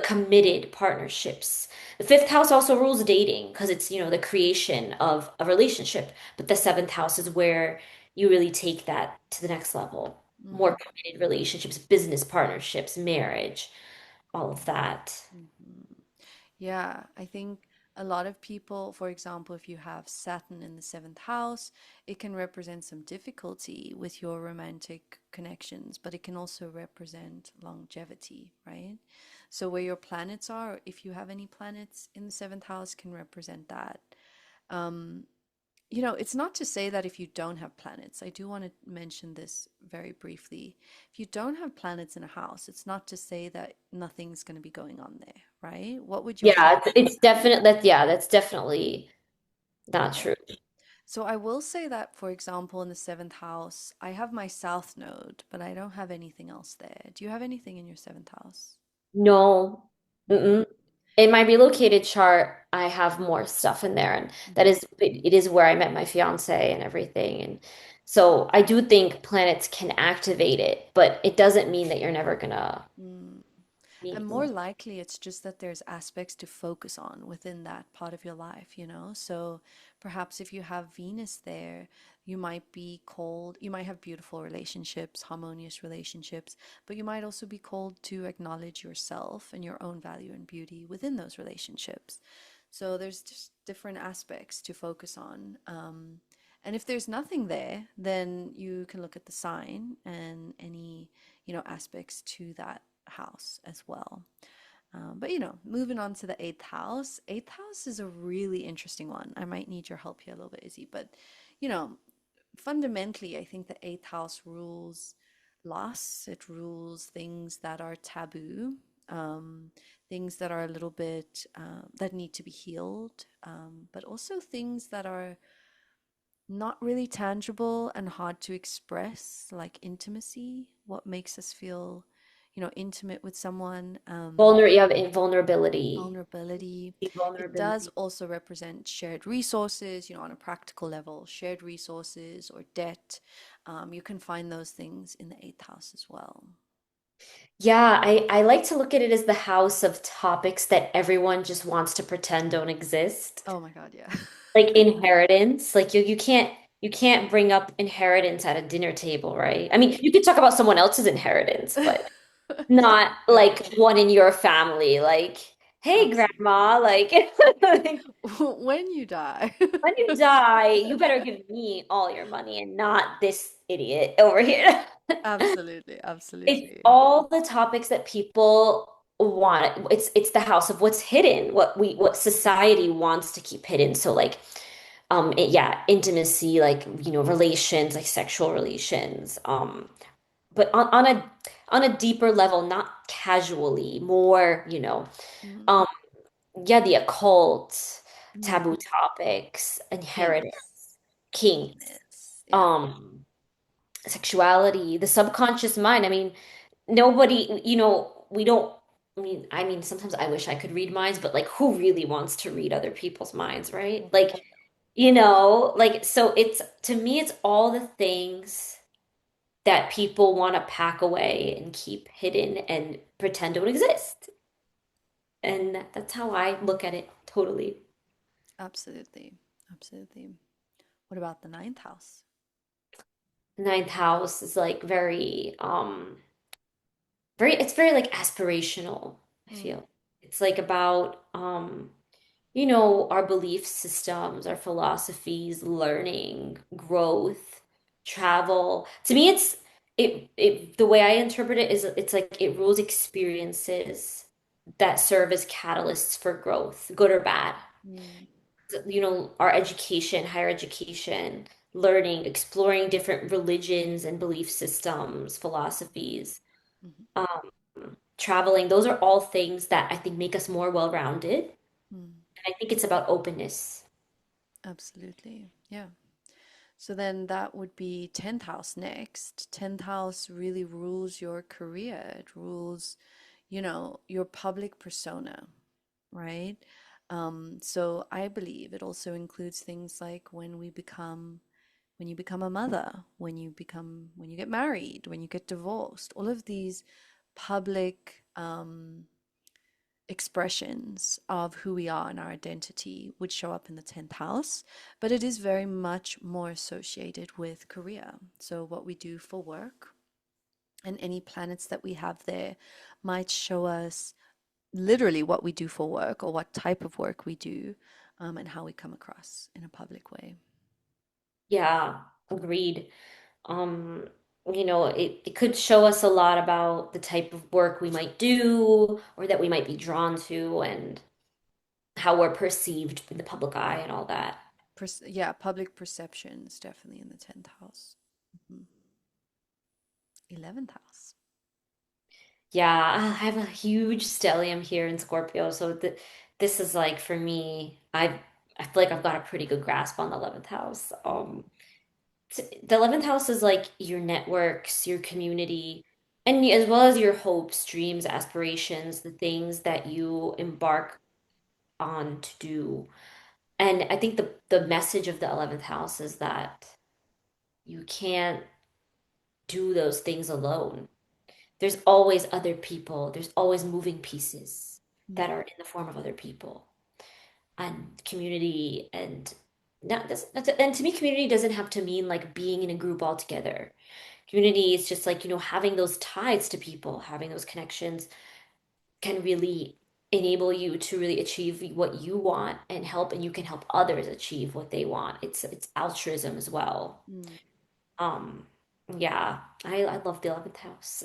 B: committed partnerships. The fifth house also rules dating because it's the creation of a relationship, but the seventh house is where you really take that to the next level.
A: Mm,
B: More committed relationships, business partnerships, marriage, all of that.
A: mhm. Yeah, I think a lot of people, for example, if you have Saturn in the seventh house, it can represent some difficulty with your romantic connections, but it can also represent longevity, right? So, where your planets are, if you have any planets in the seventh house, can represent that. Um, it's not to say that if you don't have planets, I do want to mention this very briefly. If you don't have planets in a house, it's not to say that nothing's going to be going on there, right? What would your
B: Yeah,
A: house?
B: it's definite that yeah, that's definitely not
A: Yeah.
B: true.
A: So I will say that, for example, in the seventh house, I have my south node, but I don't have anything else there. Do you have anything in your seventh house?
B: No.
A: Mm,
B: Mm-mm. In my relocated chart, I have more stuff in there, and that
A: mhm,
B: is it is where I met my fiance and everything. And so I do think planets can activate it, but it doesn't mean that you're never gonna
A: mm. And
B: meet
A: more
B: them.
A: likely, it's just that there's aspects to focus on within that part of your life. So perhaps if you have Venus there, you might have beautiful relationships, harmonious relationships, but you might also be called to acknowledge yourself and your own value and beauty within those relationships. So there's just different aspects to focus on. And if there's nothing there, then you can look at the sign and any, aspects to that house as well. But moving on to the eighth house. Eighth house is a really interesting one. I might need your help here a little bit, Izzy. But you know, fundamentally, I think the eighth house rules loss. It rules things that are taboo, um, things that are a little bit that need to be healed, but also things that are not really tangible and hard to express, like intimacy, what makes us feel, intimate with someone.
B: You have invulnerability.
A: Vulnerability. It does
B: Vulnerability.
A: also represent shared resources, on a practical level, shared resources or debt. You can find those things in the eighth house as well.
B: Yeah, I like to look at it as the house of topics that everyone just wants to pretend don't exist.
A: Oh my God, yeah.
B: Like inheritance, like you can't bring up inheritance at a dinner table, right? I mean, you could talk about someone else's inheritance, but not
A: Yeah,
B: like one in your family. Like, hey,
A: absolutely.
B: grandma, like, like,
A: When you die.
B: when you die, you better give me all your money and not this idiot over here.
A: Absolutely,
B: It's
A: absolutely.
B: all the topics that people want. It's the house of what's hidden, what society wants to keep hidden. So like yeah, intimacy, like relations, like sexual relations. But on a deeper level, not casually, more,
A: Mm,
B: um yeah, the occult,
A: mm.
B: taboo topics,
A: Kinks,
B: inheritance, kinks,
A: kinkiness. Yeah.
B: um, sexuality, the subconscious mind. I mean, nobody, we don't, I mean, sometimes I wish I could read minds, but like, who really wants to read other people's minds, right?
A: Mm,
B: Like, like, so to me, it's all the things that people want to pack away and keep hidden and pretend don't exist. And that's how I look at it totally.
A: absolutely, absolutely. What about the ninth house?
B: Ninth house is like it's very like aspirational, I
A: Mm,
B: feel. It's like about our belief systems, our philosophies, learning, growth, travel. To me, it the way I interpret it is it's like it rules experiences that serve as catalysts for growth, good or bad.
A: mm,
B: Our education, higher education, learning, exploring different religions and belief systems, philosophies,
A: mhm,
B: um, traveling, those are all things that I think make us more well-rounded. And
A: mm.
B: I think it's about openness.
A: Absolutely. Yeah. So then that would be 10th house next. 10th house really rules your career. It rules, your public persona, right? So I believe it also includes things like when you become a mother, when you get married, when you get divorced, all of these public expressions of who we are and our identity would show up in the 10th house, but it is very much more associated with career. So, what we do for work and any planets that we have there might show us literally what we do for work or what type of work we do, and how we come across in a public way.
B: Yeah, agreed. Um, it could show us a lot about the type of work we might do or that we might be drawn to and how we're perceived in the public eye and all that.
A: Yeah, public perception is definitely in the 10th house. Mhm. 11th house.
B: Yeah, I have a huge stellium here in Scorpio, so this is like for me, I feel like I've got a pretty good grasp on the 11th house.
A: Mm,
B: The 11th house is like your networks, your community, and as well as your hopes, dreams, aspirations, the things that you embark on to do. And I think the message of the 11th house is that you can't do those things alone. There's always other people, there's always moving pieces that
A: mm,
B: are in the form of other people and community and not that's and to me community doesn't have to mean like being in a group all together. Community is just like, having those ties to people, having those connections can really enable you to really achieve what you want and you can help others achieve what they want. It's altruism as well.
A: mm,
B: Um, yeah, I love the 11th house.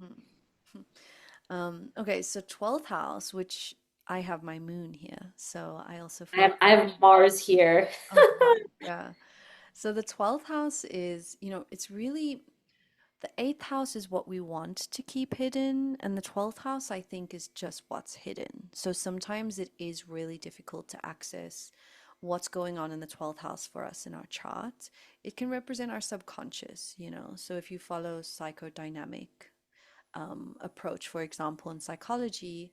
A: mm. Okay, so 12th house, which I have my moon here, so I also
B: I
A: feel
B: have I
A: very.
B: have Mars here.
A: Oh, wow. Yeah. So the 12th house is, it's really the 8th house is what we want to keep hidden, and the 12th house, I think, is just what's hidden. So sometimes it is really difficult to access what's going on in the 12th house for us in our chart, it can represent our subconscious, you know. So if you follow psychodynamic approach, for example, in psychology,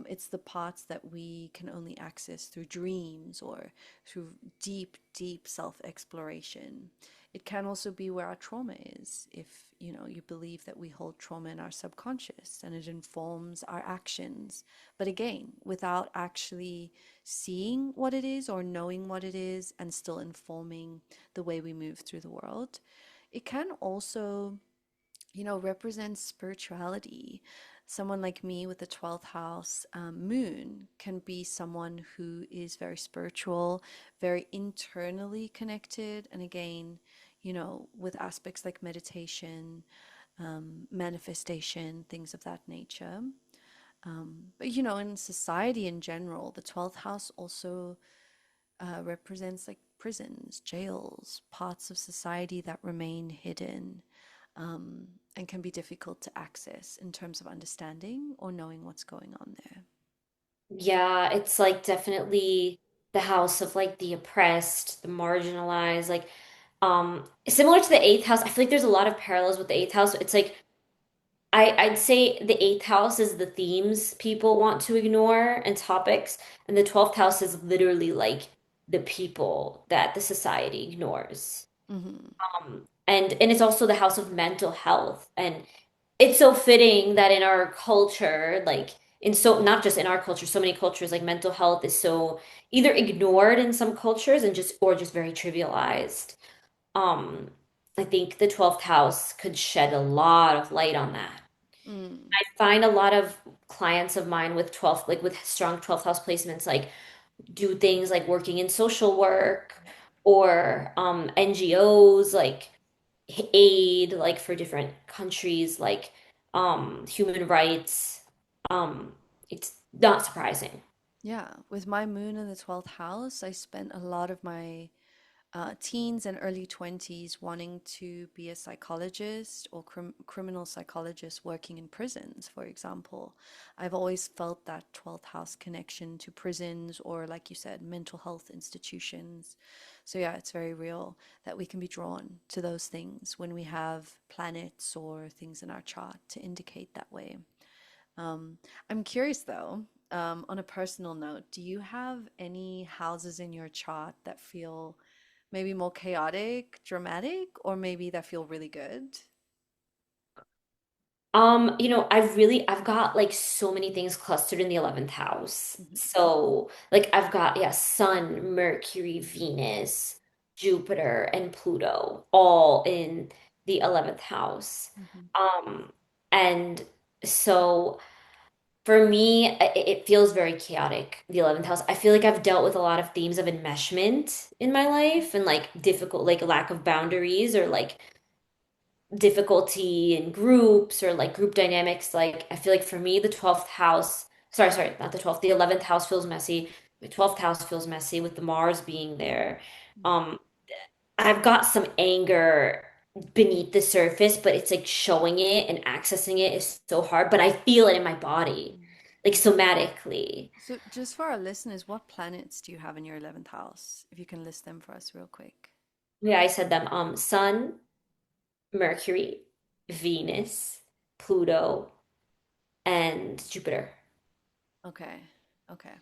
A: it's the parts that we can only access through dreams or through deep, deep self exploration. It can also be where our trauma is. If you know, you believe that we hold trauma in our subconscious and it informs our actions. But again, without actually seeing what it is or knowing what it is and still informing the way we move through the world. It can also, you know, represents spirituality. Someone like me with the 12th house moon can be someone who is very spiritual, very internally connected. And again, you know, with aspects like meditation, manifestation, things of that nature. But, you know, in society in general, the 12th house also represents like prisons, jails, parts of society that remain hidden and can be difficult to access in terms of understanding or knowing what's going on there.
B: Yeah, it's like definitely the house of like the oppressed, the marginalized, like similar to the eighth house. I feel like there's a lot of parallels with the eighth house. It's like I'd say the eighth house is the themes people want to ignore and topics, and the 12th house is literally like the people that the society ignores.
A: Hmm.
B: And it's also the house of mental health. And it's so fitting that in our culture, like in so not just in our culture, so many cultures, like mental health is so either ignored in some cultures and just or just very trivialized. Um, I think the 12th house could shed a lot of light on that.
A: Mm.
B: I find a lot of clients of mine with 12th, like with strong 12th house placements, like do things like working in social work or NGOs, like aid, like for different countries, like human rights. Um, it's not surprising.
A: Yeah, with my moon in the 12th house, I spent a lot of my teens and early 20s wanting to be a psychologist or criminal psychologist working in prisons, for example. I've always felt that 12th house connection to prisons or, like you said, mental health institutions. So, yeah, it's very real that we can be drawn to those things when we have planets or things in our chart to indicate that way. Um, I'm curious though, on a personal note, do you have any houses in your chart that feel maybe more chaotic, dramatic, or maybe that feel really good?
B: I've got like so many things clustered in the 11th house.
A: Hmm.
B: So, like, I've got, yeah, Sun, Mercury, Venus, Jupiter, and Pluto all in the 11th house.
A: Hmm.
B: Um, and so for me, it feels very chaotic, the 11th house. I feel like I've dealt with a lot of themes of enmeshment in my life and like difficult, like lack of boundaries or like difficulty in groups or like group dynamics. Like I feel like for me, the 12th house, sorry, not the 12th, the 11th house feels messy. The 12th house feels messy with the Mars being there. Um, I've got some anger beneath the surface, but it's like showing it and accessing it is so hard, but I feel it in my body,
A: Mm.
B: like somatically.
A: So, just for our listeners, what planets do you have in your 11th house? If you can list them for us real quick.
B: Yeah, I said them. Sun, Mercury, Venus, Pluto, and Jupiter.
A: Okay. Okay.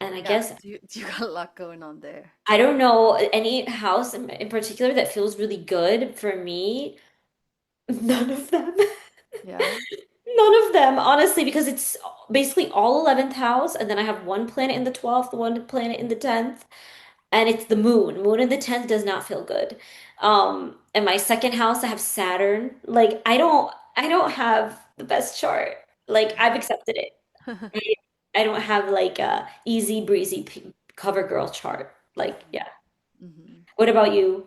B: And I
A: Yeah.
B: guess
A: Do you got a lot going on there?
B: I don't know any house in particular that feels really good for me. None of them.
A: Yeah.
B: None of them, honestly, because it's basically all 11th house, and then I have one planet in the 12th, one planet in the 10th, and it's the moon. Moon in the 10th does not feel good. And my second house, I have Saturn. Like I don't have the best chart. Like I've accepted it. I, I don't have like a easy breezy cover girl chart. Like, yeah.
A: Hmm.
B: What about you?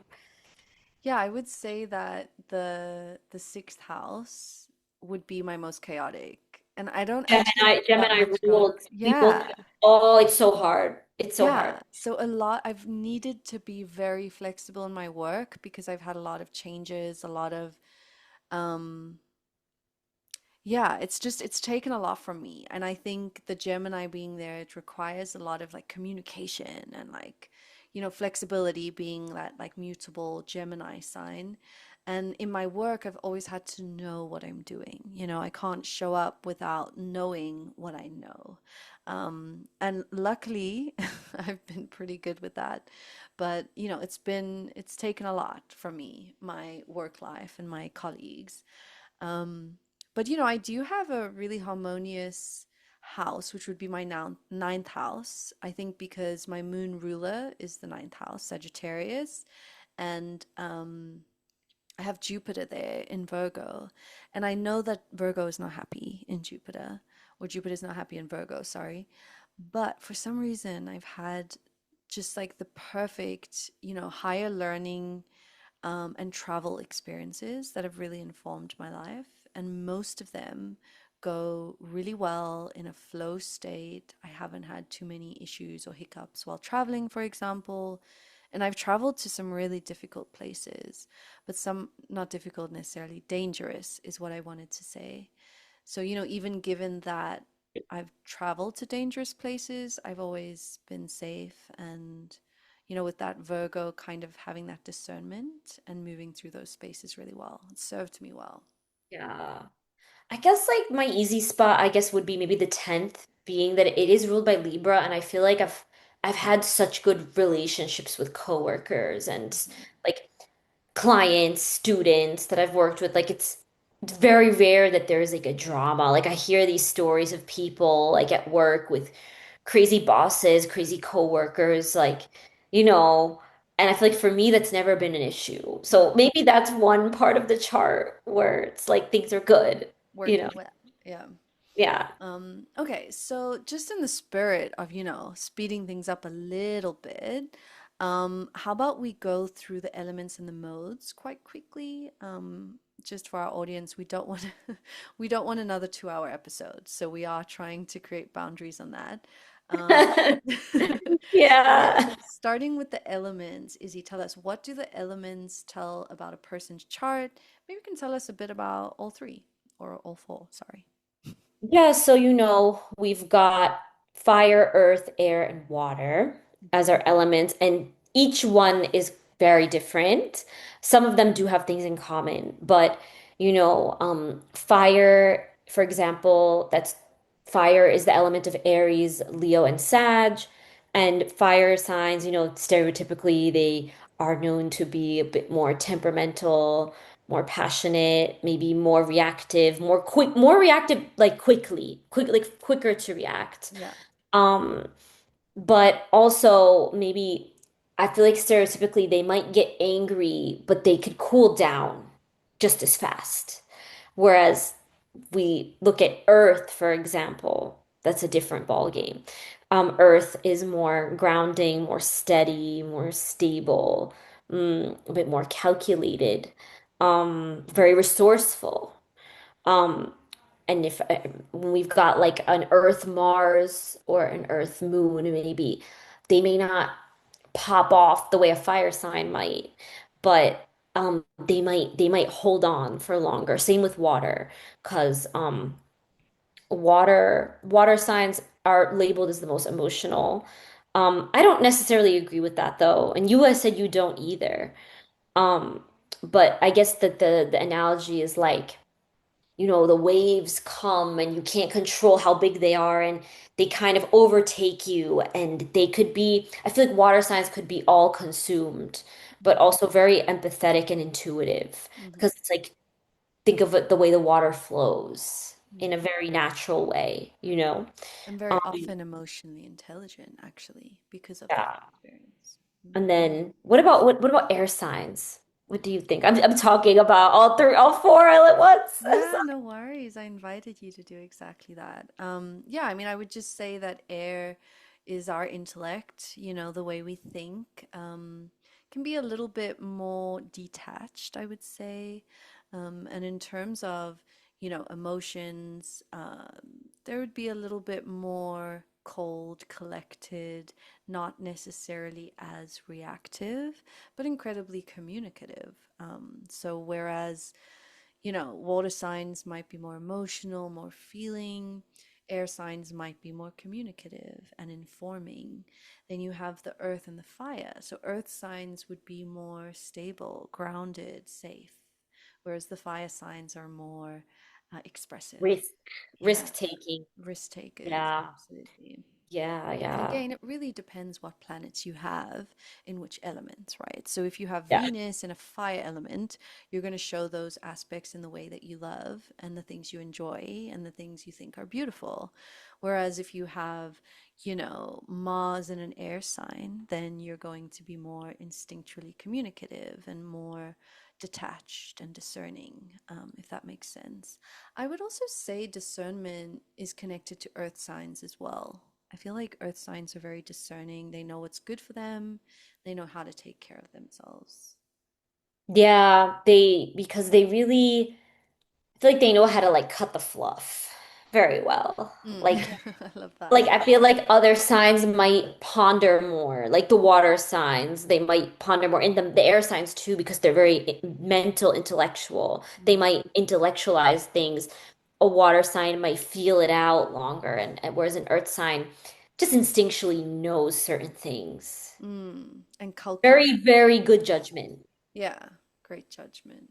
A: Yeah, I would say that the sixth house would be my most chaotic. And I don't actually
B: Gemini,
A: have that
B: Gemini
A: much going.
B: ruled people.
A: Yeah.
B: Oh, it's so hard. It's so hard.
A: Yeah. So a lot I've needed to be very flexible in my work because I've had a lot of changes, a lot of um Yeah, it's taken a lot from me. And I think the Gemini being there, it requires a lot of like communication and like, flexibility being that like mutable Gemini sign. And in my work, I've always had to know what I'm doing. I can't show up without knowing what I know. And luckily, I've been pretty good with that. But, it's taken a lot from me, my work life and my colleagues. Um, but I do have a really harmonious house, which would be my ninth house. I think because my moon ruler is the ninth house, Sagittarius, and I have Jupiter there in Virgo. And I know that Virgo is not happy in Jupiter, or Jupiter is not happy in Virgo, sorry. But for some reason, I've had just like the perfect, higher learning and travel experiences that have really informed my life. And most of them go really well in a flow state. I haven't had too many issues or hiccups while traveling, for example. And I've traveled to some really difficult places, but some not difficult necessarily, dangerous is what I wanted to say. So, even given that I've traveled to dangerous places, I've always been safe. And, with that Virgo kind of having that discernment and moving through those spaces really well, it served me well.
B: Yeah. I guess like my easy spot, I guess, would be maybe the 10th, being that it is ruled by Libra, and I feel like I've had such good relationships with coworkers and like clients, students that I've worked with. Like it's very rare that there's like a drama. Like I hear these stories of people like at work with crazy bosses, crazy coworkers, like, you know, and I feel like for me that's never been an issue. So
A: Mm,
B: maybe that's one part of the chart where it's like things are good, you know.
A: working well. Yeah.
B: Yeah.
A: Okay, so just in the spirit of, speeding things up a little bit, how about we go through the elements and the modes quite quickly? Just for our audience, we don't want we don't want another 2-hour episode, so we are trying to create boundaries on that. Um, but
B: Yeah.
A: starting with the elements, Izzy, tell us, what do the elements tell about a person's chart? Maybe you can tell us a bit about all three or all four, sorry.
B: Yeah, so we've got fire, earth, air, and water as our elements, and each one is very different. Some of them do have things in common, but fire, for example, that's fire is the element of Aries, Leo, and Sag. And fire signs, stereotypically they are known to be a bit more temperamental, more passionate, maybe more reactive, more reactive, like like quicker to react.
A: Yeah.
B: Um, but also maybe I feel like stereotypically they might get angry, but they could cool down just as fast. Whereas we look at Earth, for example, that's a different ball game. Earth is more grounding, more steady, more stable, a bit more calculated, very resourceful. Um, and if when we've got like an Earth Mars or an Earth Moon, maybe they may not pop off the way a fire sign might, but they might hold on for longer. Same with water, because water signs are labeled as the most emotional. I don't necessarily agree with that though, and you guys said you don't either. Um, but I guess that the analogy is like, the waves come and you can't control how big they are and they kind of overtake you and they could be, I feel like water signs could be all consumed, but
A: Mhm,
B: also very empathetic and intuitive
A: mhm,
B: because it's like think of it the way the water flows in a
A: mhm.
B: very natural way.
A: I'm very
B: Um,
A: often emotionally intelligent, actually, because of that
B: yeah.
A: experience.
B: And
A: Mhm.
B: then what about air signs? What do you think? I'm talking about all three, all four all at once.
A: Yeah, no worries. I invited you to do exactly that. Yeah, I mean, I would just say that air is our intellect, the way we think, can be a little bit more detached, I would say. And in terms of, emotions, there would be a little bit more cold, collected, not necessarily as reactive, but incredibly communicative. So whereas water signs might be more emotional, more feeling. Air signs might be more communicative and informing. Then you have the earth and the fire. So earth signs would be more stable, grounded, safe, whereas the fire signs are more expressive.
B: Risk,
A: Yeah,
B: risk taking.
A: risk takers,
B: Yeah.
A: absolutely.
B: Yeah,
A: And
B: yeah.
A: again, it really depends what planets you have in which elements, right? So if you have
B: Yeah.
A: Venus in a fire element, you're going to show those aspects in the way that you love and the things you enjoy and the things you think are beautiful. Whereas if you have, Mars in an air sign, then you're going to be more instinctually communicative and more detached and discerning, if that makes sense. I would also say discernment is connected to earth signs as well. I feel like earth signs are very discerning. They know what's good for them, they know how to take care of themselves.
B: Yeah, because they really, I feel like they know how to like cut the fluff very well.
A: Mm.
B: Like
A: I love that.
B: Like I feel like other signs might ponder more, like the water signs, they might ponder more, and the air signs too, because they're very mental, intellectual. They
A: Mm.
B: might intellectualize things. A water sign might feel it out longer, and whereas an earth sign just instinctually knows certain things.
A: Mm. And calculate.
B: Very, very good judgment.
A: Yeah, great judgment.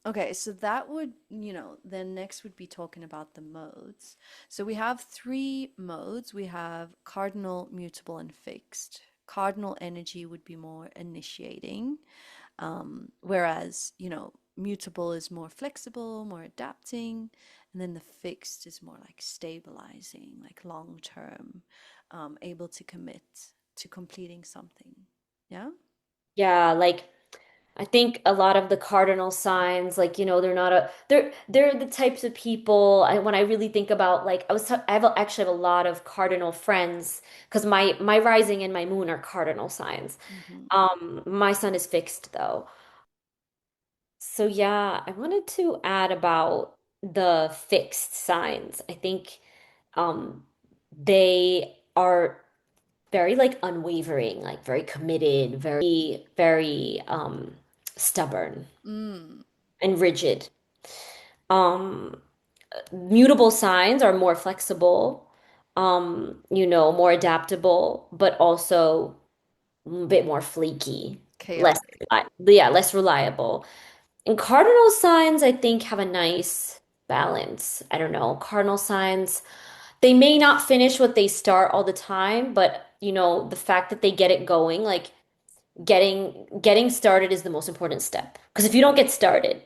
A: Okay, so that would, then next would be talking about the modes. So we have three modes. We have cardinal, mutable, and fixed. Cardinal energy would be more initiating. Whereas, mutable is more flexible, more adapting, and then the fixed is more like stabilizing, like long term, able to commit to completing something. Yeah?
B: Yeah, like I think a lot of the cardinal signs, like, they're not a they're the types of people when I really think about like actually have a lot of cardinal friends because my rising and my moon are cardinal signs.
A: Hmm.
B: My sun is fixed though. So yeah, I wanted to add about the fixed signs. I think um they are very like unwavering, like very committed, very stubborn
A: Mm.
B: and rigid. Um, Mutable signs are more flexible, more adaptable, but also a bit more flaky,
A: Chaotic.
B: less reliable. And cardinal signs, I think, have a nice balance. I don't know. Cardinal signs, they may not finish what they start all the time, but the fact that they get it going, like getting started is the most important step. Because if you don't get started,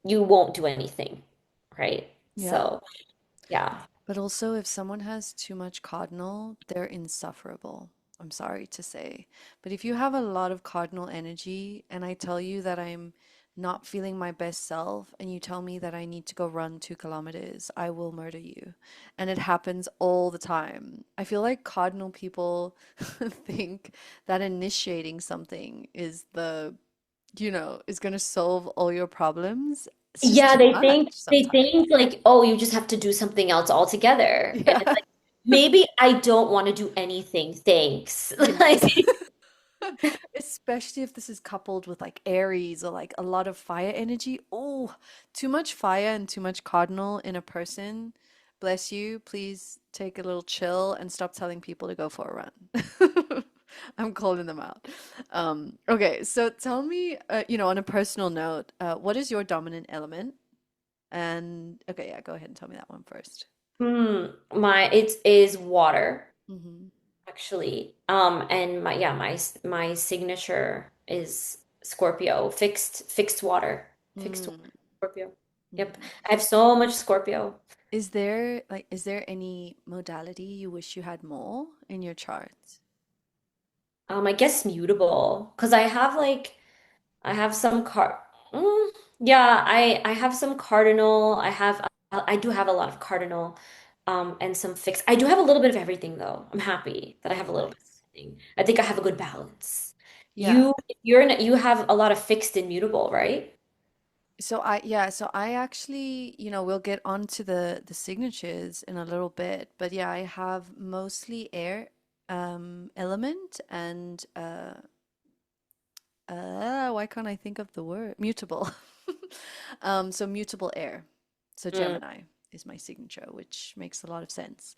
B: you won't do anything, right?
A: Yeah.
B: So, yeah.
A: But also, if someone has too much cardinal, they're insufferable. I'm sorry to say. But if you have a lot of cardinal energy and I tell you that I'm not feeling my best self and you tell me that I need to go run 2 kilometers, I will murder you. And it happens all the time. I feel like cardinal people think that initiating something is going to solve all your problems. It's just
B: Yeah,
A: too much
B: they
A: sometimes.
B: think like, oh, you just have to do something else altogether. And it's
A: Yeah.
B: like, maybe I don't want to do anything. Thanks.
A: Yes.
B: Like,
A: Especially if this is coupled with like Aries or like a lot of fire energy. Oh, too much fire and too much cardinal in a person. Bless you. Please take a little chill and stop telling people to go for a run. I'm calling them out. Okay, so tell me, on a personal note, what is your dominant element? And okay, yeah, go ahead and tell me that one first.
B: it is water.
A: Mm-hmm.
B: Actually. And my signature is Scorpio, fixed water, fixed water, Scorpio. Yep.
A: Mm-hmm.
B: I have so much Scorpio.
A: Is there any modality you wish you had more in your charts?
B: I guess mutable because I have some mm, yeah, I have some cardinal. I do have a lot of cardinal and some fixed. I do have a little bit of everything though. I'm happy that I
A: Oh,
B: have a little bit of
A: nice.
B: everything. I think I have a good balance.
A: Yeah.
B: You have a lot of fixed and mutable, right?
A: So I actually, we'll get onto the signatures in a little bit, but yeah, I have mostly air element and why can't I think of the word? Mutable. So mutable air. So
B: Mm.
A: Gemini is my signature, which makes a lot of sense.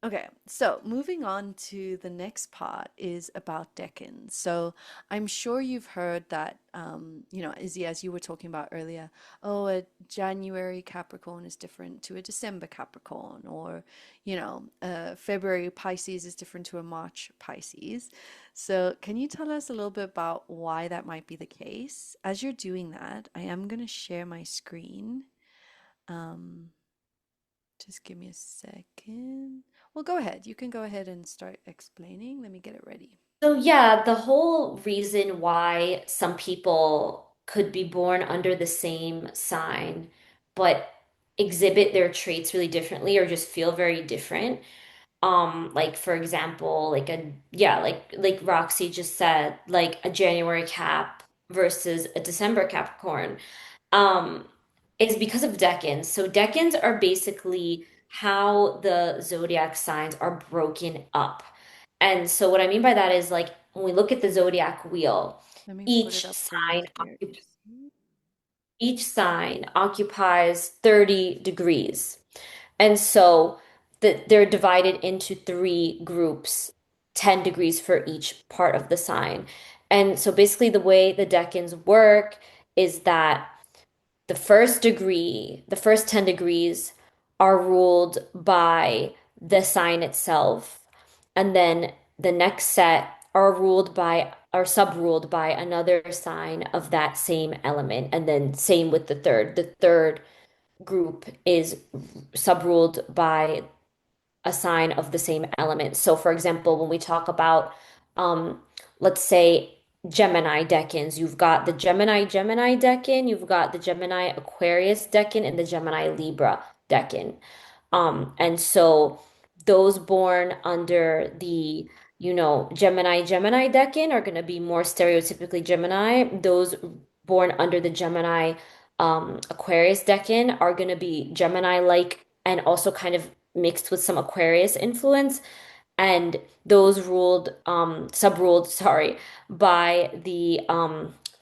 A: Okay, so moving on to the next part is about decans. So I'm sure you've heard that, Izzy, as you were talking about earlier, oh, a January Capricorn is different to a December Capricorn, or, a February Pisces is different to a March Pisces. So can you tell us a little bit about why that might be the case? As you're doing that, I am going to share my screen. Um, just give me a second. Well, go ahead. You can go ahead and start explaining. Let me get it ready.
B: So yeah, the whole reason why some people could be born under the same sign, but exhibit their traits really differently or just feel very different. Like for example, like Roxy just said, like a January Cap versus a December Capricorn. Um, is because of decans. So decans are basically how the zodiac signs are broken up. And so what I mean by that is like when we look at the zodiac wheel,
A: Let me put it
B: each
A: up for you
B: sign
A: here to see.
B: each sign occupies 30 degrees. And so they're divided into three groups, 10 degrees for each part of the sign. And so basically the way the decans work is that the first 10 degrees are ruled by the sign itself. And then the next set are sub-ruled by another sign of that same element. And then same with the third. The third group is sub-ruled by a sign of the same element. So, for example, when we talk about, um, let's say, Gemini decans, you've got the Gemini decan, you've got the Gemini Aquarius decan, and the Gemini Libra decan. And so those born under the, Gemini decan are going to be more stereotypically Gemini. Those born under the Gemini Aquarius decan are going to be Gemini-like and also kind of mixed with some Aquarius influence. And those sub-ruled, sorry, by the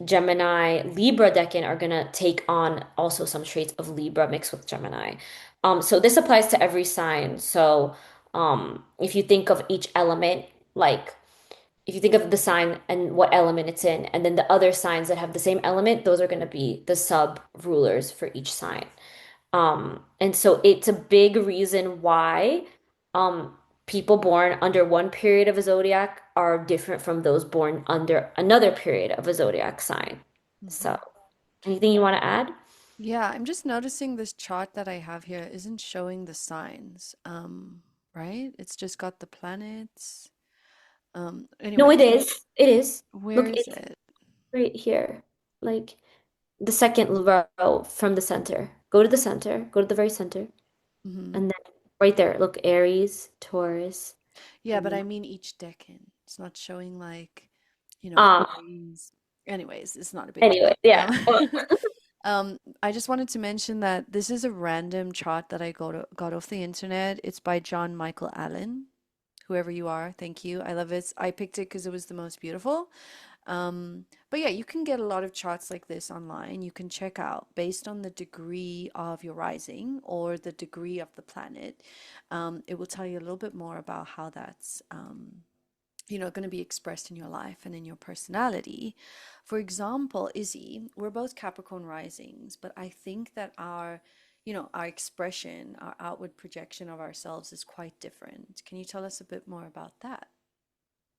B: Gemini Libra decan are gonna take on also some traits of Libra mixed with Gemini. So this applies to every sign. So if you think of each element, like if you think of the sign and what element it's in, and then the other signs that have the same element, those are going to be the sub rulers for each sign. And so it's a big reason why um, people born under one period of a zodiac are different from those born under another period of a zodiac sign. So,
A: Mhm.
B: anything you want to add?
A: Yeah, I'm just noticing this chart that I have here isn't showing the signs, right? It's just got the planets.
B: No, it
A: Anyways,
B: is. It is.
A: where
B: Look,
A: is
B: it's
A: it?
B: right here. Like the second row from the center. Go to the center. Go to the very center.
A: Hmm.
B: And then right there, look, Aries, Taurus,
A: Yeah,
B: and
A: but
B: then
A: I mean each decan. It's not showing like,
B: ah,
A: Aries. Anyways, it's not a big
B: anyway,
A: deal.
B: yeah.
A: I just wanted to mention that this is a random chart that I got off the internet. It's by John Michael Allen. Whoever you are, thank you. I love it. I picked it because it was the most beautiful. But yeah, you can get a lot of charts like this online. You can check out based on the degree of your rising or the degree of the planet. It will tell you a little bit more about how that's going to be expressed in your life and in your personality. For example, Izzy, we're both Capricorn risings, but I think that our expression, our outward projection of ourselves is quite different. Can you tell us a bit more about that?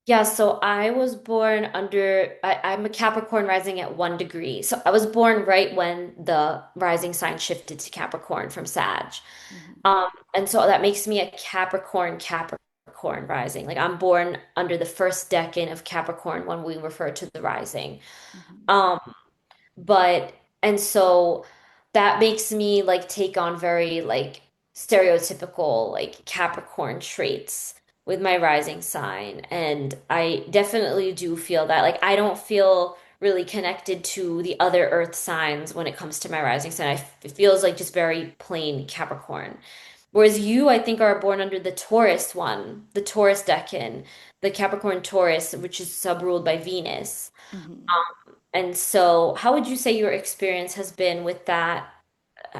B: Yeah, so I was born I'm a Capricorn rising at 1 degree. So I was born right when the rising sign shifted to Capricorn from Sag.
A: Hmm.
B: And so that makes me a Capricorn rising. Like I'm born under the first decan of Capricorn when we refer to the rising.
A: Hmm.
B: Um, But, and so that makes me like take on very like stereotypical like Capricorn traits with my rising sign. And I definitely do feel that. Like I don't feel really connected to the other earth signs when it comes to my rising sign. It feels like just very plain Capricorn. Whereas you, I think, are born under the Taurus one, the Taurus decan, the Capricorn Taurus, which is sub-ruled by Venus.
A: Hmm.
B: And so, how would you say your experience has been with that,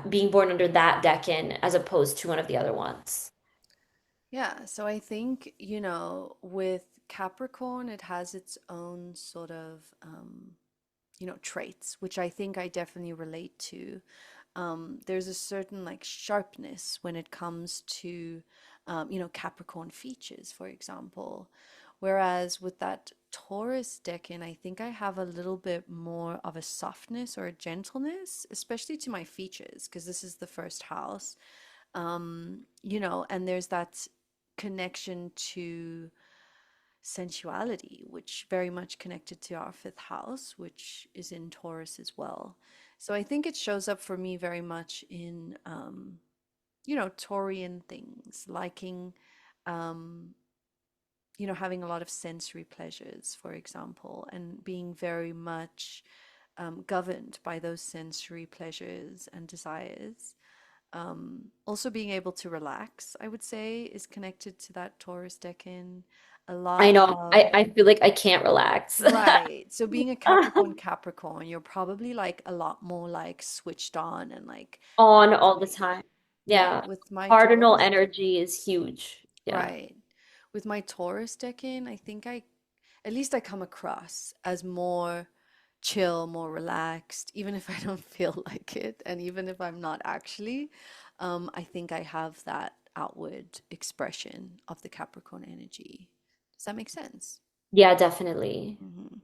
B: being born under that decan as opposed to one of the other ones?
A: Yeah, so I think, with Capricorn, it has its own sort of, traits, which I think I definitely relate to. There's a certain like sharpness when it comes to, Capricorn features, for example. Whereas with that Taurus decan, I think I have a little bit more of a softness or a gentleness, especially to my features, because this is the first house. And there's that connection to sensuality, which very much connected to our fifth house, which is in Taurus as well. So I think it shows up for me very much in, Taurian things, liking, um, having a lot of sensory pleasures, for example, and being very much governed by those sensory pleasures and desires. Also being able to relax, I would say, is connected to that Taurus decan. A
B: I
A: lot
B: know.
A: of,
B: I feel like I can't relax.
A: right. So being a Capricorn, you're probably like a lot more like switched on and like
B: On all the
A: activate.
B: time.
A: Yeah,
B: Yeah.
A: with my
B: Cardinal
A: Taurus,
B: energy is huge. Yeah.
A: right. With my Taurus decan, I think at least I come across as more chill, more relaxed, even if I don't feel like it, and even if I'm not actually. I think I have that outward expression of the Capricorn energy. Does that make sense?
B: Yeah, definitely.
A: Hmm.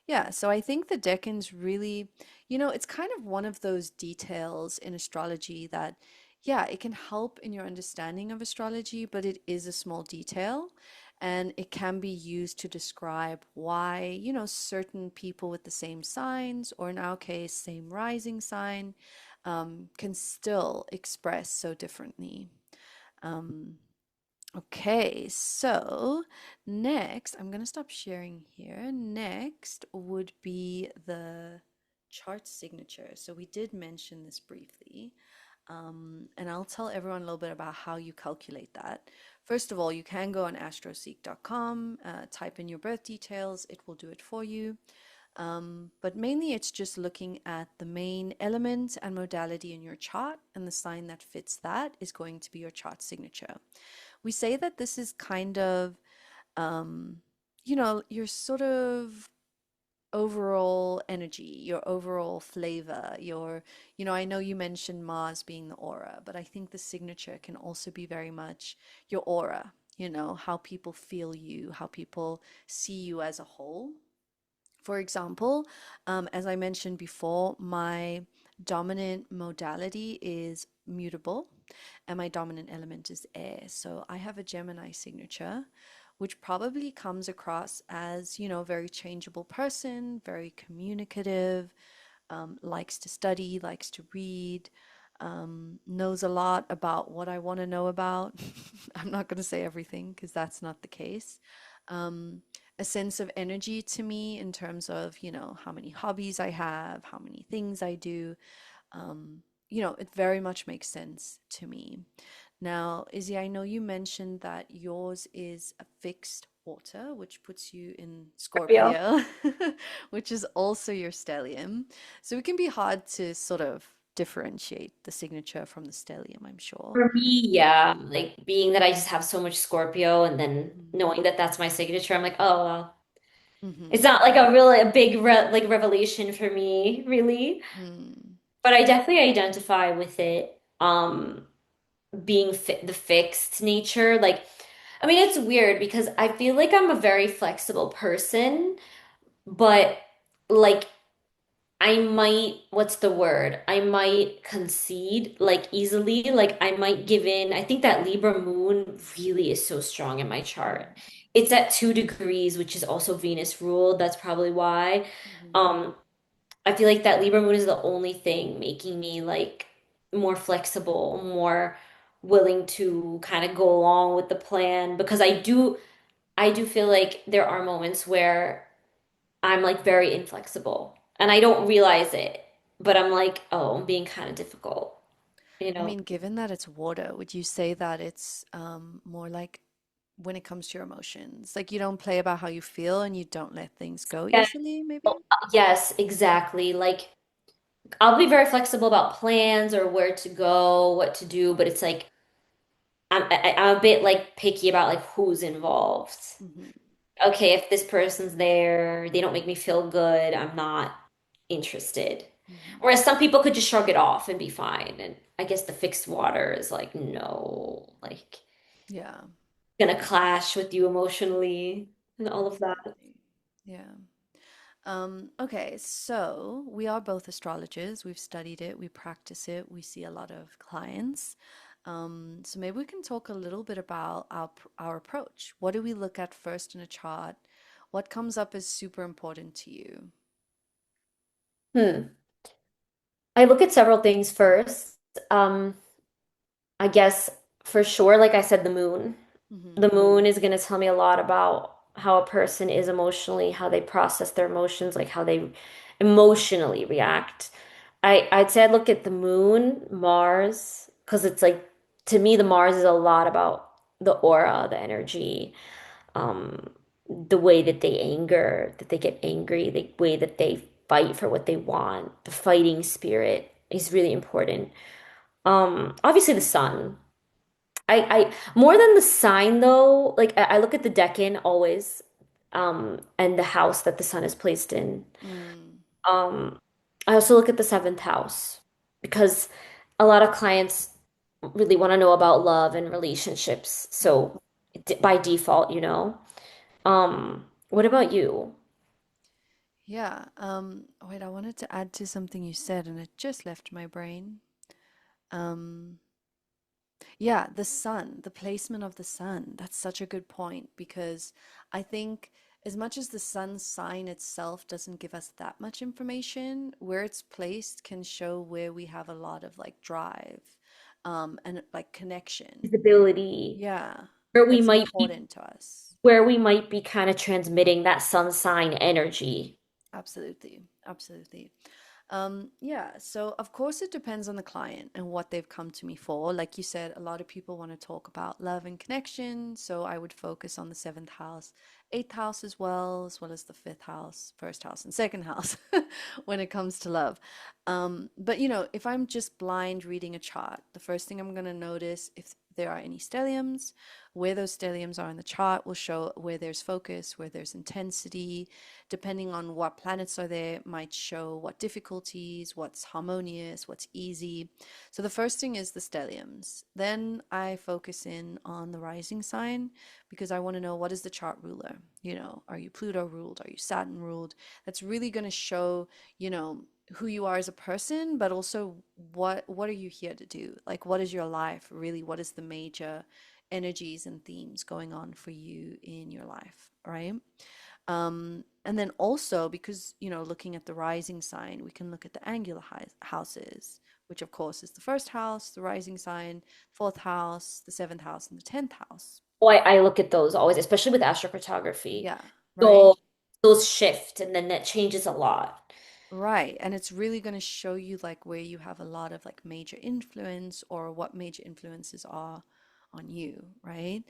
A: Yeah, so I think the decans really, it's kind of one of those details in astrology that, yeah, it can help in your understanding of astrology, but it is a small detail and it can be used to describe why, certain people with the same signs, or in our case, same rising sign, can still express so differently. Um, Okay, so next, I'm going to stop sharing here. Next would be the chart signature. So we did mention this briefly, and I'll tell everyone a little bit about how you calculate that. First of all, you can go on astroseek.com, type in your birth details, it will do it for you. But mainly it's just looking at the main element and modality in your chart, and the sign that fits that is going to be your chart signature. We say that this is kind of, um, your sort of overall energy, your overall flavor, I know you mentioned Mars being the aura, but I think the signature can also be very much your aura, how people feel you, how people see you as a whole. For example, as I mentioned before, my dominant modality is mutable and my dominant element is air. So I have a Gemini signature, which probably comes across as, a very changeable person, very communicative, likes to study, likes to read, knows a lot about what I want to know about. I'm not going to say everything because that's not the case. Um, a sense of energy to me in terms of, how many hobbies I have, how many things I do. Um, it very much makes sense to me. Now, Izzy, I know you mentioned that yours is a fixed water, which puts you in
B: Scorpio.
A: Scorpio, which is also your stellium. So it can be hard to sort of differentiate the signature from the stellium, I'm sure.
B: For me, yeah, like being that I just have so much Scorpio and then
A: Mm.
B: knowing that that's my signature, I'm like, oh, well, it's
A: Mm-hmm.
B: not like a really a big like revelation for me, really.
A: Mm.
B: But I definitely identify with it being fi the fixed nature. Like, I mean, it's weird because I feel like I'm a very flexible person, but like I might, what's the word? I might concede like easily. Like I might give in. I think that Libra moon really is so strong in my chart. It's at 2 degrees, which is also Venus ruled. That's probably why.
A: Mm-hmm.
B: Um, I feel like that Libra moon is the only thing making me like more flexible, more willing to kind of go along with the plan because I do feel like there are moments where I'm like very inflexible and I don't realize it, but I'm like, oh, I'm being kind of difficult, you
A: I
B: know?
A: mean, given that it's water, would you say that it's more like when it comes to your emotions. Like you don't play about how you feel and you don't let things go
B: Yeah.
A: easily, maybe?
B: Yes, exactly. Like I'll be very flexible about plans or where to go, what to do, but it's like I'm a bit like picky about like who's involved.
A: Hmm.
B: Okay, if this person's there, they don't make me feel good, I'm not interested.
A: Hmm.
B: Whereas some people could just shrug it off and be fine. And I guess the fixed water is like, no, like
A: Yeah,
B: gonna clash with you emotionally and all of that.
A: absolutely. Yeah. Okay, so we are both astrologers. We've studied it, we practice it, we see a lot of clients. So maybe we can talk a little bit about our approach. What do we look at first in a chart? What comes up as super important to you?
B: Hmm. I look at several things first. Um, I guess for sure, like I said, the moon.
A: Hmm.
B: The moon is going to tell me a lot about how a person is emotionally, how they process their emotions, like how they emotionally react. I'd say I look at the moon, Mars, because it's like to me the Mars is a lot about the aura, the energy, um, the way that they anger, that they get angry, the way that they fight for what they want. The fighting spirit is really important. Obviously the sun. I more than the sign though, like I look at the decan always, and the house that the sun is placed in.
A: Mm.
B: Um, I also look at the seventh house because a lot of clients really want to know about love and relationships.
A: Hmm.
B: So by default, you know. What about you?
A: Yeah. Wait, I wanted to add to something you said and it just left my brain. Um, Yeah, the sun, the placement of the sun. That's such a good point because I think as much as the sun sign itself doesn't give us that much information, where it's placed can show where we have a lot of like drive, and like connection.
B: Visibility,
A: Yeah,
B: where we
A: that's
B: might be,
A: important to us.
B: where we might be kind of transmitting that sun sign energy.
A: Absolutely. Absolutely. Yeah, so of course it depends on the client and what they've come to me for. Like you said, a lot of people want to talk about love and connection, so I would focus on the seventh house, eighth house as well as the fifth house, first house, and second house when it comes to love. But if I'm just blind reading a chart, the first thing I'm going to notice if there are any stelliums, where those stelliums are in the chart will show where there's focus, where there's intensity, depending on what planets are there, might show what difficulties, what's harmonious, what's easy. So the first thing is the stelliums. Then I focus in on the rising sign because I want to know what is the chart ruler. Are you Pluto ruled? Are you Saturn ruled? That's really going to show, who you are as a person, but also what are you here to do? Like what is your life really? What is the major energies and themes going on for you in your life, right? And then also because, looking at the rising sign, we can look at the angular houses, which of course is the first house, the rising sign, fourth house, the seventh house, and the 10th house.
B: Oh, I look at those always, especially with astrocartography.
A: Yeah, right?
B: So those shift and then that changes a lot.
A: Right. And it's really going to show you like where you have a lot of like major influence or what major influences are on you, right?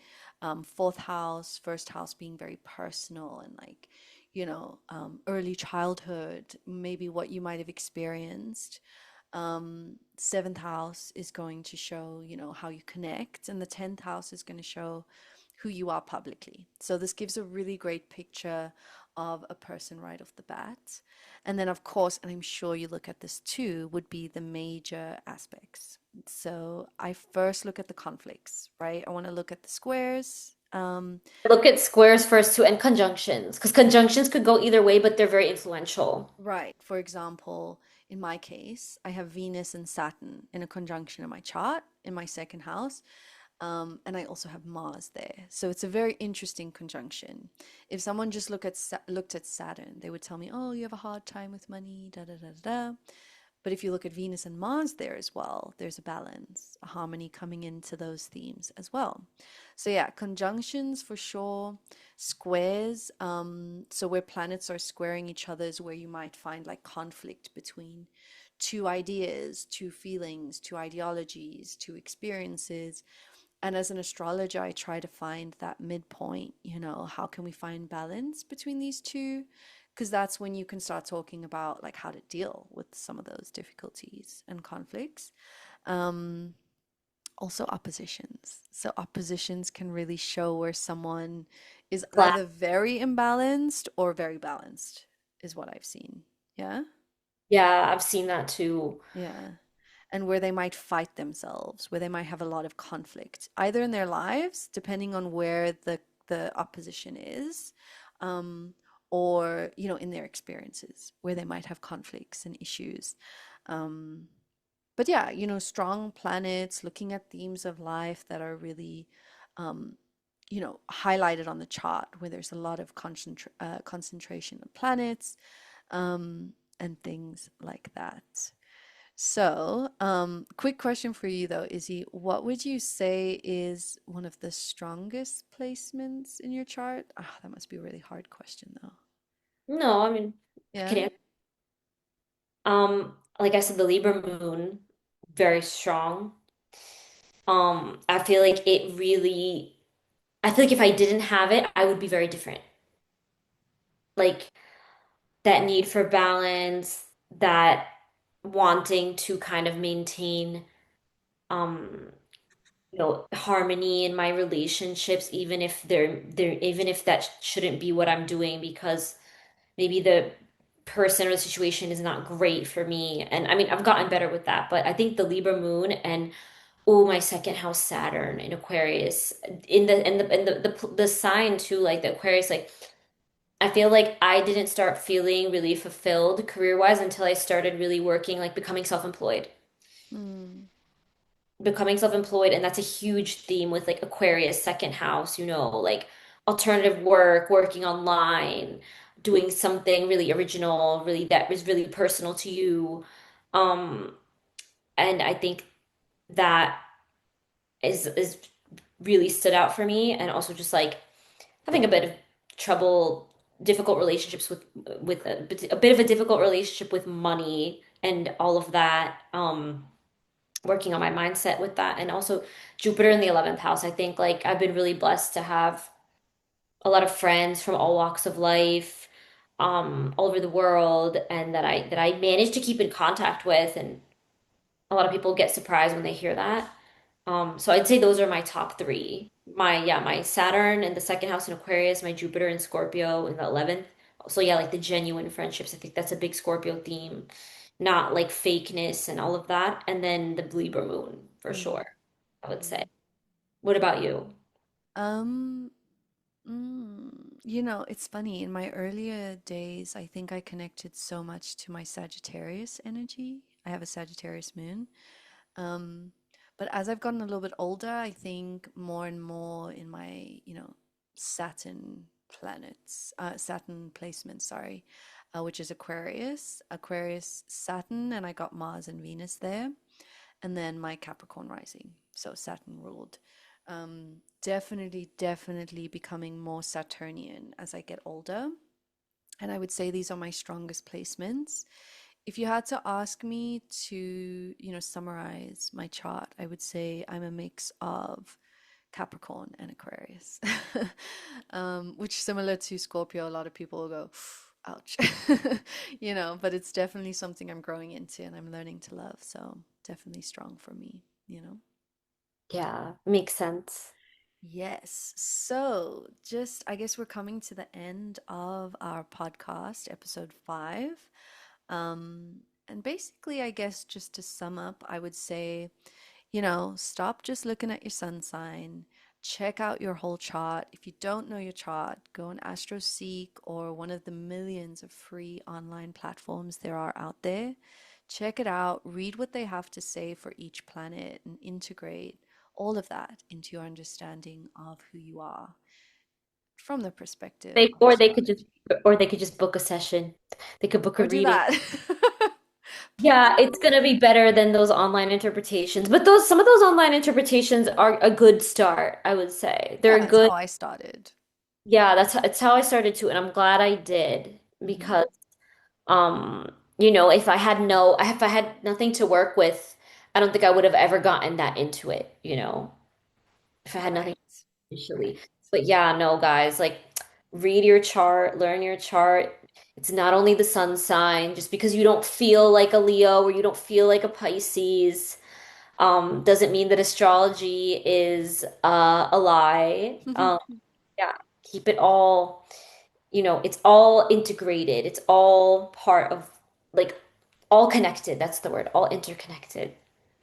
A: Fourth house, first house being very personal and like, early childhood, maybe what you might have experienced. Seventh house is going to show, how you connect, and the 10th house is going to show who you are publicly. So this gives a really great picture of a person right off the bat. And then, of course, and I'm sure you look at this too, would be the major aspects. So I first look at the conflicts, right? I want to look at the squares.
B: Look at squares first too and conjunctions because conjunctions could go either way, but they're very influential.
A: Right. For example, in my case, I have Venus and Saturn in a conjunction in my chart in my second house. And I also have Mars there. So it's a very interesting conjunction. If someone just looked at Saturn, they would tell me, "Oh, you have a hard time with money, da da da da." Da." But if you look at Venus and Mars there as well, there's a balance, a harmony coming into those themes as well. So yeah, conjunctions for sure, squares. So where planets are squaring each other is where you might find like conflict between two ideas, two feelings, two ideologies, two experiences. And as an astrologer, I try to find that midpoint, how can we find balance between these two? Because that's when you can start talking about like how to deal with some of those difficulties and conflicts. Um, Also oppositions. So oppositions can really show where someone is
B: Class.
A: either very imbalanced or very balanced, is what I've seen. Yeah.
B: Yeah, I've seen that too.
A: Yeah. And where they might fight themselves, where they might have a lot of conflict, either in their lives, depending on where the opposition is, um, or in their experiences, where they might have conflicts and issues. Um, but yeah, strong planets, looking at themes of life that are really, um, highlighted on the chart, where there's a lot of concentration of planets, and things like that. So, quick question for you though, Izzy. What would you say is one of the strongest placements in your chart? Ah, that must be a really hard question though.
B: No, I mean, I can
A: Yeah?
B: answer. Like I said, the Libra moon, very strong. I feel like it really, I feel like if I didn't have it, I would be very different. Like that need for balance, that wanting to kind of maintain, um, harmony in my relationships, even if even if that shouldn't be what I'm doing because maybe the person or the situation is not great for me. And I mean, I've gotten better with that, but I think the Libra moon and oh, my second house Saturn in Aquarius in the sign too, like the Aquarius, like I feel like I didn't start feeling really fulfilled career-wise until I started really working, like
A: Hmm.
B: becoming self-employed, and that's a huge theme with like Aquarius second house, like alternative work, working online, doing something really original, really that is really personal to you. Um, and I think that is really stood out for me, and also just like having a bit of trouble, difficult relationships with a bit of a difficult relationship with money and all of that. Working on my mindset with that, and also Jupiter in the 11th house. I think like I've been really blessed to have a lot of friends from all walks of life, all over the world, and that I managed to keep in contact with, and a lot of people get surprised when they hear that. So I'd say those are my top three. My Saturn in the second house in Aquarius, my Jupiter in Scorpio in the 11th. So yeah, like the genuine friendships. I think that's a big Scorpio theme, not like fakeness and all of that. And then the Libra moon for
A: Mm,
B: sure, I would say.
A: mm.
B: What about you?
A: Um, it's funny. In my earlier days, I think I connected so much to my Sagittarius energy. I have a Sagittarius moon. Um, but as I've gotten a little bit older, I think more and more in my, Saturn Saturn placement, sorry, which is Aquarius, Saturn, and I got Mars and Venus there, and then my Capricorn rising, so Saturn ruled. Definitely becoming more Saturnian as I get older. And I would say these are my strongest placements. If you had to ask me to, summarize my chart, I would say I'm a mix of Capricorn and Aquarius, which similar to Scorpio, a lot of people will go, ouch, but it's definitely something I'm growing into and I'm learning to love. So definitely strong for me.
B: Yeah, makes sense.
A: Yes. So, just I guess we're coming to the end of our podcast, episode 5. And basically, I guess just to sum up, I would say, stop just looking at your sun sign. Check out your whole chart. If you don't know your chart, go on AstroSeek or one of the millions of free online platforms there are out there. Check it out, read what they have to say for each planet, and integrate all of that into your understanding of who you are from the perspective
B: They
A: of
B: or they could just
A: astrology.
B: or they could just book a session. They could book a
A: Or do
B: reading.
A: that.
B: Yeah, it's
A: Please.
B: gonna be better than those online interpretations. But those some of those online interpretations are a good start, I would say.
A: Yeah,
B: They're
A: that's how
B: good.
A: I started.
B: Yeah, it's how I started too, and I'm glad I did
A: Hmm.
B: because if I had nothing to work with, I don't think I would have ever gotten that into it. if I had nothing
A: Right.
B: initially.
A: Right.
B: But yeah, no, guys, like read your chart, learn your chart. It's not only the sun sign. Just because you don't feel like a Leo or you don't feel like a Pisces, doesn't mean that astrology is a lie. Yeah, keep it all, it's all integrated. It's all part of, like, all connected. That's the word, all interconnected.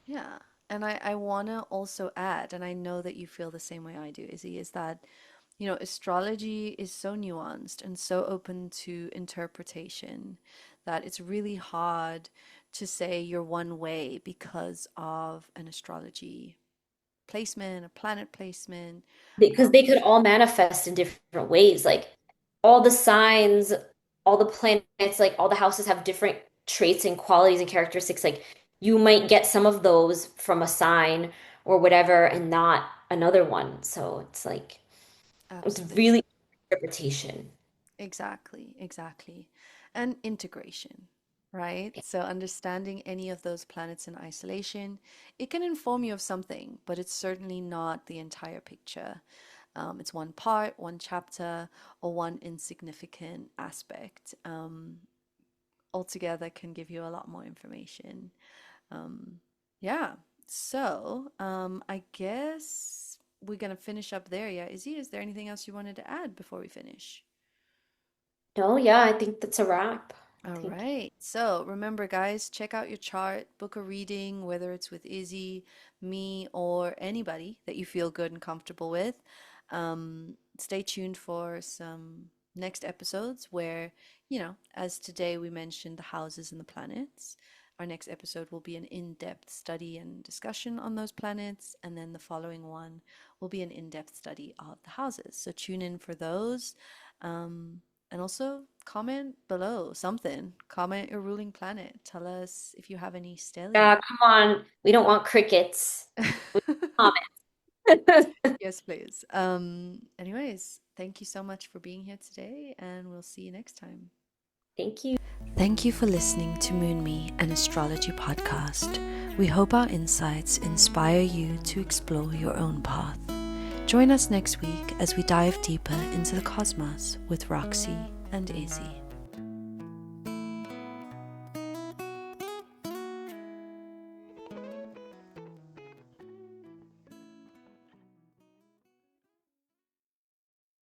A: Yeah. And I want to also add, and I know that you feel the same way I do, Izzy, is that, astrology is so nuanced and so open to interpretation that it's really hard to say you're one way because of an astrology placement, a planet placement.
B: Because they could all manifest in different ways. Like all the signs, all the planets, like all the houses have different traits and qualities and characteristics. Like you might get some of those from a sign or whatever and not another one. So it's like, it's really
A: Absolutely.
B: interpretation.
A: Exactly, exactly. And integration, right? So understanding any of those planets in isolation, it can inform you of something, but it's certainly not the entire picture. It's one part, one chapter, or one insignificant aspect. Altogether can give you a lot more information. Um, yeah. So, I guess we're gonna finish up there. Yeah, Izzy, is there anything else you wanted to add before we finish?
B: No, yeah, I think that's a wrap.
A: All
B: Thank you.
A: right. So remember, guys, check out your chart, book a reading, whether it's with Izzy, me, or anybody that you feel good and comfortable with. Stay tuned for some next episodes where, as today we mentioned the houses and the planets. Our next episode will be an in-depth study and discussion on those planets, and then the following one will be an in-depth study of the houses. So tune in for those. And also comment below something. Comment your ruling planet. Tell us if you have any stellium.
B: Yeah, come on. We don't want crickets. We want comments.
A: Yes, please. Anyways, thank you so much for being here today, and we'll see you next time.
B: Thank you.
A: Thank you for listening to Me, an Astrology Podcast. We hope our insights inspire you to explore your own path. Join us next week as we dive deeper into the cosmos with Roxy and Izzy.